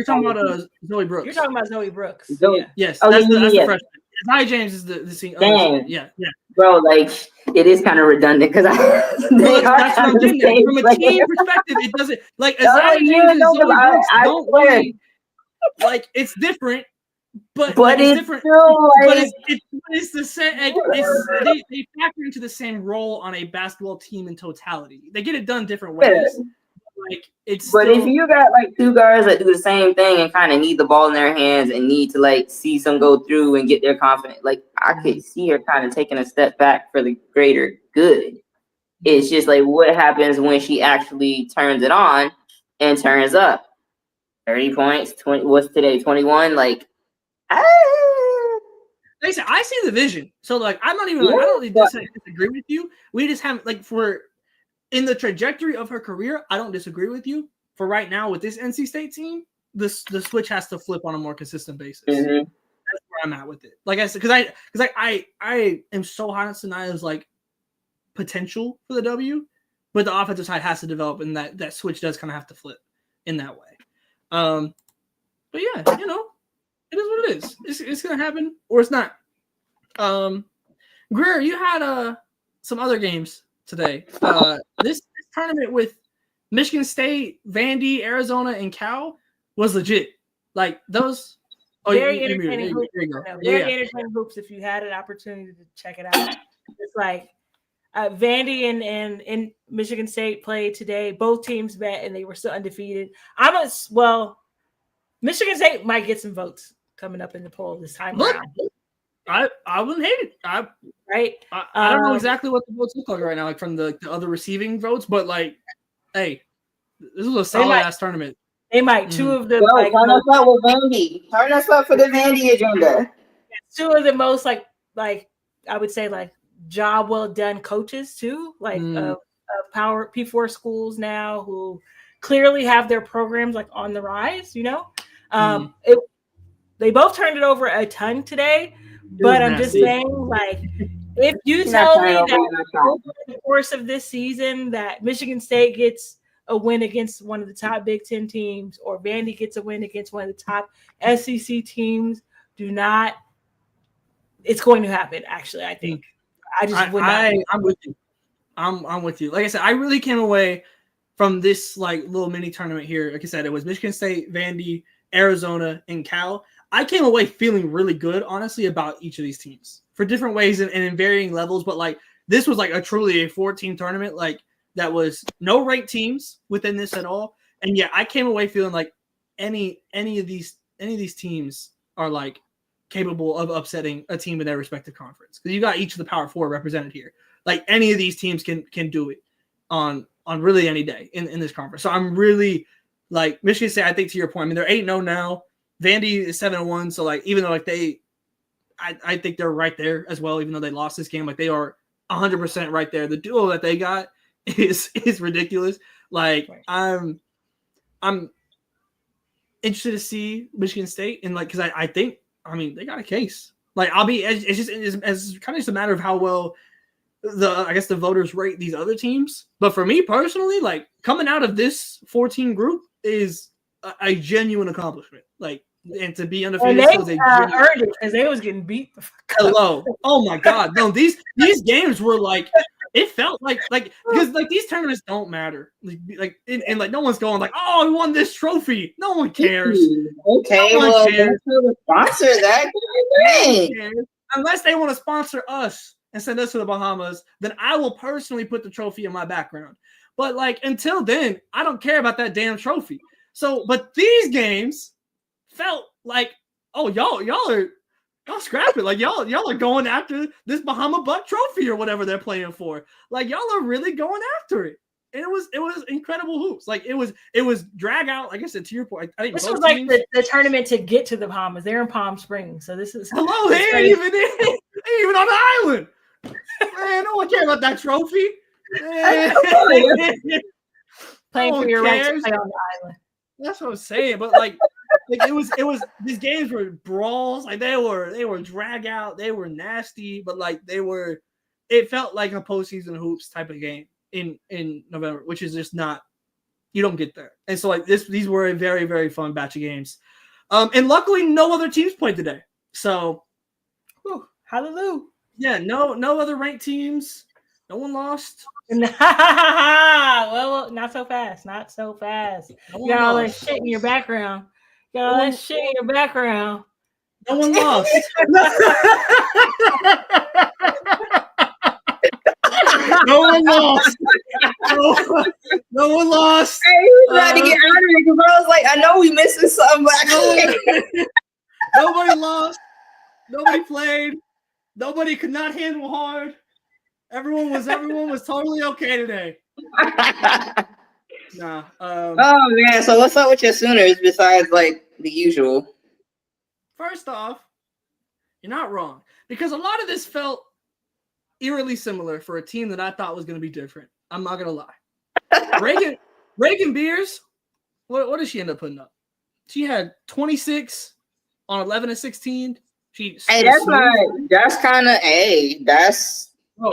Zoe Brooks. You're talking about Zoe Brooks. Yeah. Yes. Oh, that's yeah, the freshman. Azzi James is the senior. Yeah. Bro, like it is kind of redundant because that's what I'm getting at. From a team perspective, it doesn't like Azzi James and Zoe Brooks don't really like it's different, but like, it's different. Still, like, but it's the same. Like, they factor into the same role on a basketball team in totality. They get it done different ways. Yeah. Like it's. But if you got like two guards that do the same thing and kind of need the ball in their hands and need to like see some go through and get their confidence, like I could see her kind of taking a step back for the greater good. It's just like what happens when she actually turns it on and turns up. 30 points, 20. What's today? 21. Like I said, I see the vision. So like, I'm not even. I don't really disagree with you. We just haven't like for. In the trajectory of her career, I don't disagree with you. For right now, with this NC State team, the switch has to flip on a more consistent basis. Mm-hmm. That's where I'm at with it. Like I said, because I am so high on Sanaya's like potential for the W, but the offensive side has to develop, and that switch does kind of have to flip in that way. But yeah, it is what it is. It's gonna happen or it's not. Greer, you had some other games today. This tournament with Michigan State, Vandy, Arizona, and Cal was legit. Like those. Very entertaining hoops. Very entertaining hoops. If you had an opportunity to check it out, it's like Vandy and Michigan State played today. Both teams met and they were still undefeated. Michigan State might get some votes coming up in the poll this time around. I wouldn't hate it. I don't know exactly what the votes look like right now, like from the other receiving votes, but like, hey, this was a solid ass tournament. They might two of the like, turn us up with Vandy. Turn us up for the Vandy agenda. Two of the most like I would say like job well done coaches too, like of power P4 schools now who clearly have their programs like on the rise. They both turned it over a ton today. But I'm just saying, like, if you tell me that over the course of this season that Michigan State gets a win against one of the top Big Ten teams or Vandy gets a win against one of the top SEC teams, it's going to happen, actually, I think. I'm with you. I'm with you. Like I said, I really came away from this, like, little mini tournament here. Like I said, it was Michigan State, Vandy, Arizona, and Cal. I came away feeling really good, honestly, about each of these teams for different ways and in varying levels. But like this was like truly a 4-team tournament, like that was no ranked teams within this at all. And yeah, I came away feeling like any of these teams are like capable of upsetting a team in their respective conference. Because you got each of the Power Four represented here. Like any of these teams can do it on really any day in this conference. So I'm really like Michigan State. I think to your point, I mean they're 8-0 now. Vandy is 7-1. So like even though like I think they're right there as well. Even though they lost this game, like they are 100% right there. The duo that they got is ridiculous. Like I'm interested to see Michigan State and like because I think they got a case. Like it's kind of just a matter of how well the voters rate these other teams. But for me personally, like coming out of this 14 group is a genuine accomplishment. Like and to be undefeated and they earned it because they was getting beat. Hello, oh my God, no these games were like. It felt like because like these tournaments don't matter and like no one's going like oh we won this trophy. No one cares. Okay, no one cares. Sponsor that. Unless they want to sponsor us and send us to the Bahamas, then I will personally put the trophy in my background. But like until then, I don't care about that damn trophy. So, but these games felt like oh y'all scrap it. Like y'all are going after this Bahama Buck trophy or whatever they're playing for. Like y'all are really going after it. And it was incredible hoops. Like it was drag out. Like I said, to your point, I think this was like the tournament to get to the Bahamas. They're in Palm Springs. So this is they ain't even on the island. Man, no one cares about that trophy. Playing for your right to play on the island. That's what I'm saying. But like it was these games were brawls. Like they were drag out. They were nasty, but like it felt like a postseason hoops type of game in November, which is just not, you don't get there. And so like these were a very, very fun batch of games. And luckily no other teams played today. So hallelujah. Yeah, no other ranked teams. No one lost. Well, not so fast. Not so fast. You got all that shit in your background. No one lost. No one lost. No one lost. Hey, we tried to get out of it because I was like, I know we missing something, but nobody lost. Nobody played. Nobody could not handle hard. Everyone was totally okay today. Nah. Oh man, so what's up with your Sooners besides like the usual? First off, you're not wrong because a lot of this felt eerily similar for a team that I thought was going to be different. I'm not going to lie. Reagan Beers, what did she end up putting up? She had 26 on 11 and 16. That's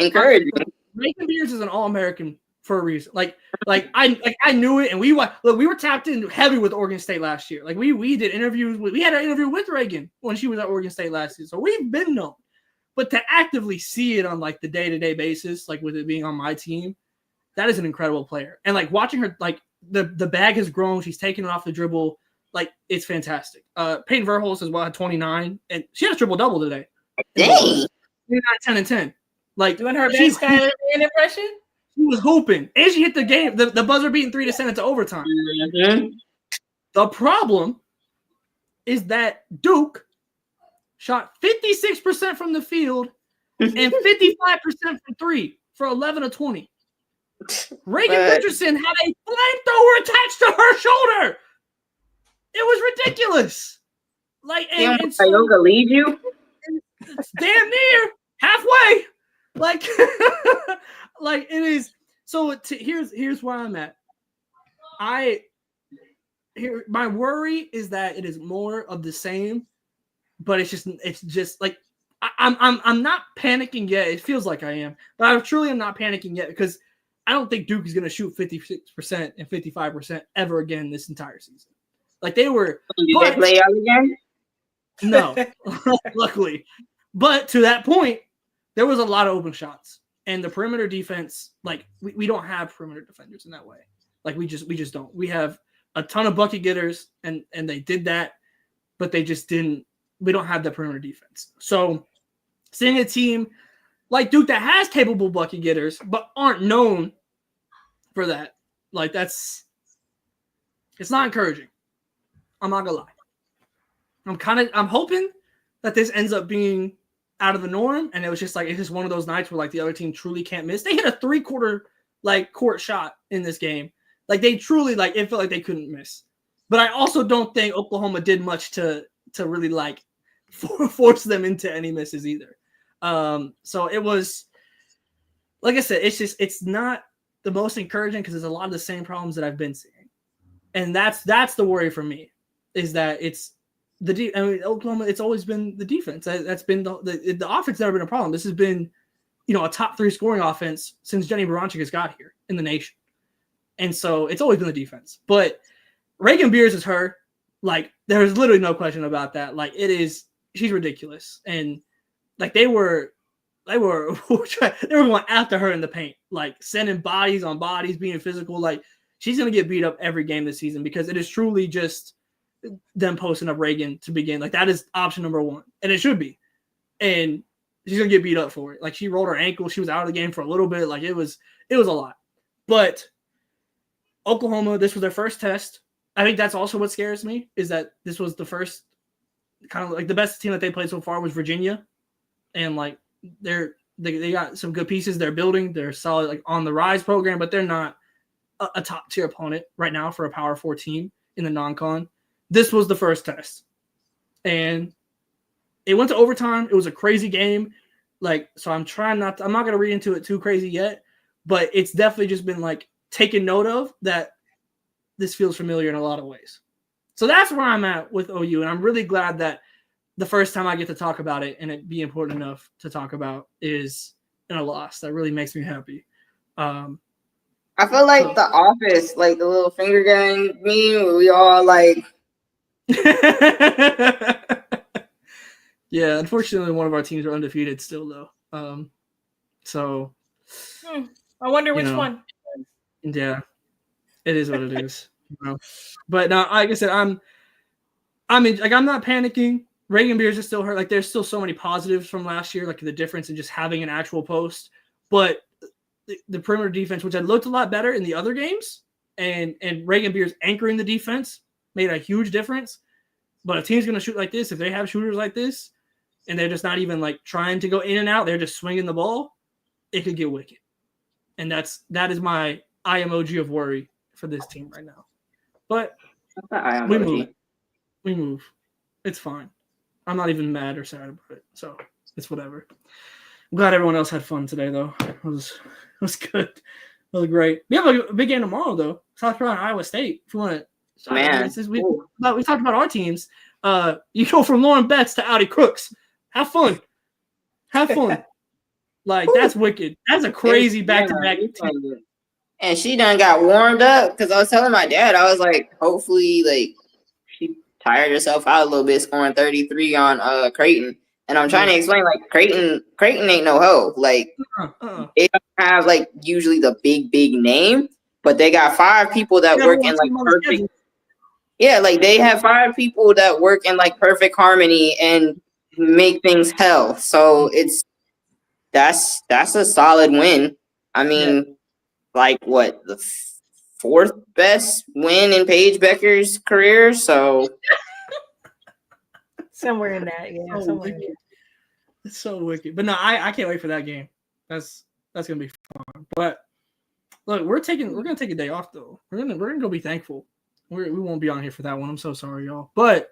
encouraging. Reagan Beers is an All-American for a reason. Like I knew it, and we were tapped in heavy with Oregon State last year. Like we did interviews we had an interview with Reagan when she was at Oregon State last year. So we've been known. But to actively see it on like the day-to-day basis, like with it being on my team, that is an incredible player. And like watching her, like the bag has grown. She's taking it off the dribble. Like it's fantastic. Peyton Verhulst as well had 29, and she had a triple-double today. Dang. 10 and 10. Like doing her best kind of impression. She was hooping, and she hit the game. The buzzer beating 3 to send it to overtime. Mm-hmm. The problem is that Duke shot 56% from the field and 55% from three for 11 of 20. Reagan Richardson had a flamethrower attached to her shoulder. It was ridiculous. Like, and so, Yoga lead you? It's damn near halfway. Like, like it is. So here's where I'm at. My worry is that it is more of the same, but it's just like I'm not panicking yet. It feels like I am, but I truly am not panicking yet because I don't think Duke is going to shoot 56% and 55% ever again this entire season. Like they were. Did they play out again? No, luckily. But to that point, there was a lot of open shots, and the perimeter defense, like we don't have perimeter defenders in that way. Like we just don't. We have a ton of bucket getters, and they did that, but they just didn't. We don't have the perimeter defense. So seeing a team like Duke that has capable bucket getters, but aren't known for that, like it's not encouraging. I'm not gonna lie. I'm hoping that this ends up being out of the norm, and it was just like it's just one of those nights where like the other team truly can't miss. They hit a 3-quarter like court shot in this game. Like they truly like it felt like they couldn't miss. But I also don't think Oklahoma did much to really like force them into any misses either. So it was, like I said, it's not the most encouraging because there's a lot of the same problems that I've been seeing, and that's the worry for me is that it's Oklahoma. It's always been the defense. That's been the offense never been a problem. This has been, a top 3 scoring offense since Jenny Baranczyk has got here in the nation, and so it's always been the defense. But Reagan Beers is her. Like there's literally no question about that. Like it is, she's ridiculous, and like they were going after her in the paint, like sending bodies on bodies, being physical. Like she's gonna get beat up every game this season because it is truly just them posting up Reagan to begin. Like that is option number 1, and it should be. And she's gonna get beat up for it. Like she rolled her ankle, she was out of the game for a little bit. Like it was a lot. But Oklahoma, this was their first test. I think that's also what scares me is that this was the first kind of like the best team that they played so far was Virginia, and like they got some good pieces. They're building. They're solid, like on the rise program, but they're not a top tier opponent right now for a Power 4 team in the non-con. This was the first test, and it went to overtime. It was a crazy game. Like, so I'm not going to read into it too crazy yet, but it's definitely just been like taken note of that this feels familiar in a lot of ways. So that's where I'm at with OU, and I'm really glad that the first time I get to talk about it and it be important enough to talk about is in a loss. That really makes me happy. I feel like The Office, like the little finger gun meme where we all like. Yeah, unfortunately, one of our teams are undefeated still, though. So I wonder which one. Yeah, it is what it is. But now, like I said, I'm not panicking. Reagan Beers is still hurt. Like there's still so many positives from last year, like the difference in just having an actual post. But the perimeter defense, which had looked a lot better in the other games, and Reagan Beers anchoring the defense made a huge difference. But a team's going to shoot like this, if they have shooters like this, and they're just not even like trying to go in and out, they're just swinging the ball, it could get wicked. And that is my eye emoji of worry for this team right now. But we move. It's fine. I'm not even mad or sad about it, so it's whatever. I'm glad everyone else had fun today, though. It was good. It was great. We have a big game tomorrow, though. South Carolina, Iowa State. If you want to, man, we talked about our teams. You go from Lauren Betts to Audi Crooks. Have fun. Like that's wicked. That's a crazy back-to-back team. And she done got warmed up because I was telling my dad, I was like, hopefully, like she tired herself out a little bit, scoring 33 on Creighton. And I'm trying to explain, like Creighton ain't no hoe. Like they don't have like usually the big name, but they got 5 people that work in like perfect. Yeah, like they have 5 people that work in like perfect harmony and make things hell. So that's a solid win. I mean, like what, the 4th best win in Paige Bueckers' career. So somewhere in that, yeah. Somewhere in there. It's so wicked. But no, I can't wait for that game. That's gonna be fun. But look, we're gonna take a day off though. We're gonna go be thankful. We won't be on here for that one. I'm so sorry, y'all. But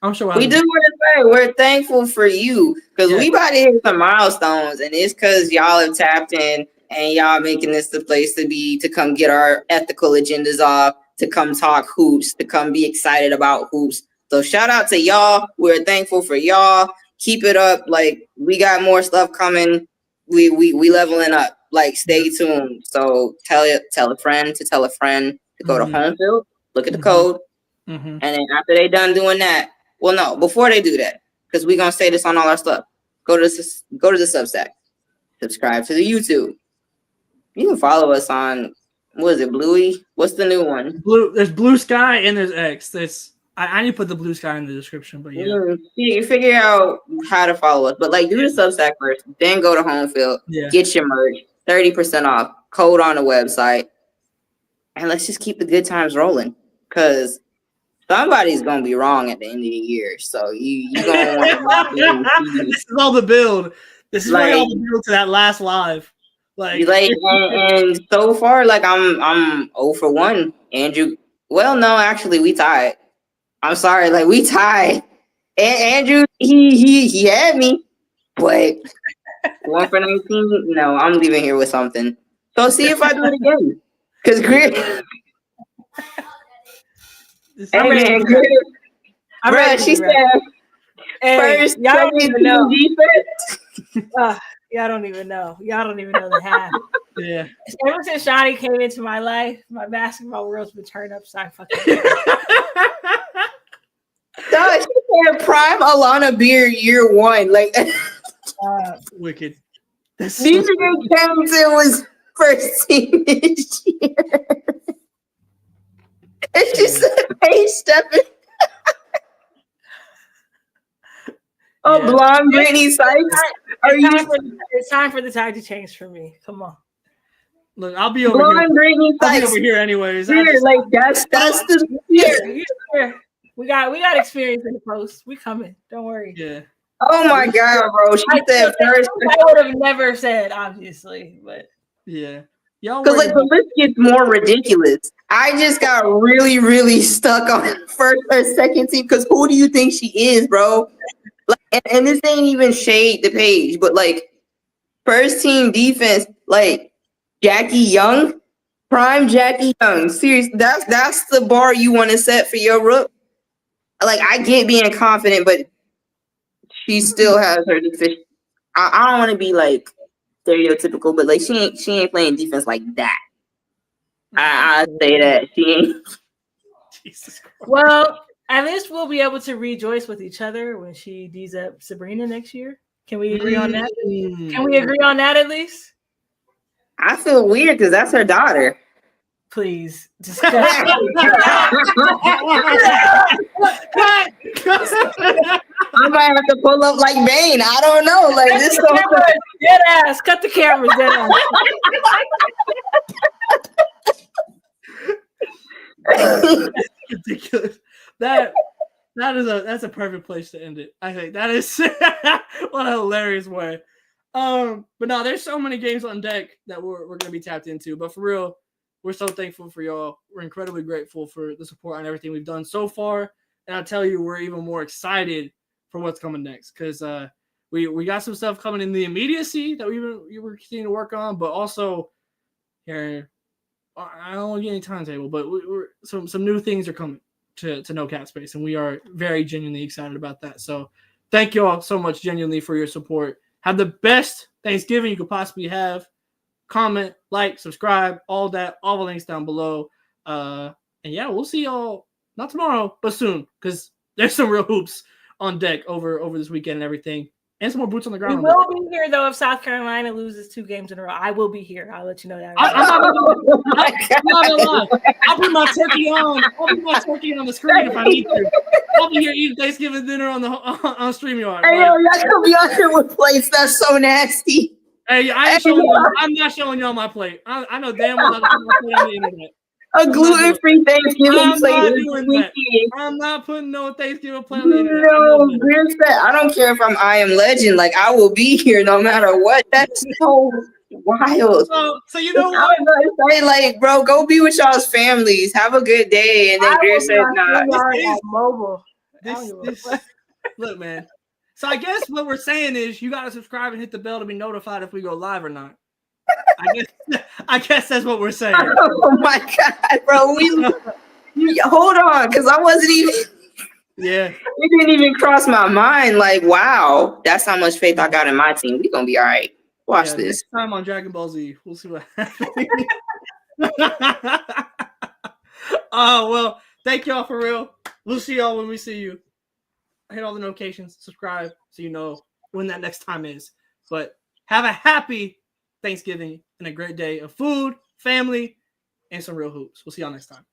I'm sure we do want to say we're thankful for you because we about to hit some milestones, and it's because y'all have tapped in and y'all making this the place to be, to come get our ethical agendas off, to come talk hoops, to come be excited about hoops. So shout out to y'all. We're thankful for y'all. Keep it up. Like we got more stuff coming. We leveling up. Like stay tuned. So tell a friend to tell a friend to go to Homefield. Look at the code. And then after they done doing that, well, no, before they do that, because we're gonna say this on all our stuff. Go to the Substack. Subscribe to the YouTube. You can follow us on, what is it, Bluey? What's the new one? There's Blue Sky and there's X. I need to put the Blue Sky in the description, but yeah. You figure out how to follow us. But like do the Substack first, then go to Homefield. Yeah. Get your merch, 30% off, code on the website. And let's just keep the good times rolling. Because somebody's gonna be wrong at the end of the year. So you gonna want to this is all the build. This is like, all the build to that last live. And so far, like I'm 0 for 1. Andrew. Well, no, actually we tied. I'm sorry, like we tied. And Andrew, he had me, but 1 for 19. No, I'm leaving here with something. So see if I do it again. Because Greer. Bruh, she said first, y'all don't even know. defense. Y'all don't even know. Y'all don't even know the half. Yeah. Ever since Shawty came into my life, my basketball world's been turned upside fucking down. No, she said prime Alana Beer year 1. Like wicked. DJ Campbell was first team this year. And she said Paige stepping. Blonde Brittany Sykes. It's time for the tide to change for me. Come on. Look, I'll be over Blonde here. Brittany I'll Sykes. be over here anyways. Like that's the here. We got experience in the post. We coming. Don't worry. Yeah. Oh my God, bro. She said first. I would have never said, obviously, but yeah. Y'all because like the list gets more ridiculous. I just got really, really stuck on first or second team because who do you think she is, bro? Like, and this ain't even shade the page, but like first team defense, like Jackie Young, prime Jackie Young. Seriously, that's the bar you want to set for your rook. Like I get being confident, but she still has her deficiency. I don't want to be like stereotypical, but like she ain't playing defense like that. I say that she ain't. Jesus Christ. Well, at least we'll be able to rejoice with each other when she D's up Sabrina next year. Can we agree on that? Can we agree on that at least? I feel weird because that's her daughter. Please. I might have to pull up like Bane. I don't know. Like this dead ass. Cut the cameras, dead ass. Ridiculous. That's a perfect place to end it. I think that is what a hilarious way. But no, there's so many games on deck that we're gonna be tapped into. But for real, we're so thankful for y'all. We're incredibly grateful for the support on everything we've done so far. And I'll tell you, we're even more excited for what's coming next because we got some stuff coming in the immediacy that we were continuing to work on, but also here. I don't want to get any timetable, but we're some new things are coming to No Cap Space, and we are very genuinely excited about that. So thank you all so much genuinely for your support. Have the best Thanksgiving you could possibly have. Comment, like, subscribe, all that, all the links down below. And yeah, we'll see y'all not tomorrow, but soon, because there's some real hoops on deck over this weekend and everything. And some more boots on the ground. We will be here though if South Carolina loses 2 games in a row. I will be here. I'll let you know that. I'm not gonna lie. I'll put my turkey on. I'll put my turkey on the screen if I need to. I'll be here eating Thanksgiving dinner on StreamYard. Hey, yo, y'all gonna be out here with plates. That's so nasty. Hey, I'm not showing y'all my plate. I know damn well how to put my plate on the internet. A gluten-free Thanksgiving plate. I'm not putting no Thanksgiving plate on the internet. No, Grim said, I don't care if I am legend. Like, I will be here no matter what. That's so wild. So you know what? I was gonna say, like, bro, go be with y'all's families. Have a good day. And then Grim said, nah. Mobile. Look, man. So I guess what we're saying is you got to subscribe and hit the bell to be notified if we go live or not. I guess that's what we're saying. Oh my God, bro. Hold on, because I wasn't even. Yeah. It didn't even cross my mind. Like, wow, that's how much faith I got in my team. We're going to be all right. Watch this. Next time on Dragon Ball Z. We'll see what happens. Oh, well, thank y'all for real. We'll see y'all when we see you. Hit all the notifications, subscribe so you know when that next time is. But have a happy Thanksgiving and a great day of food, family, and some real hoops. We'll see y'all next time.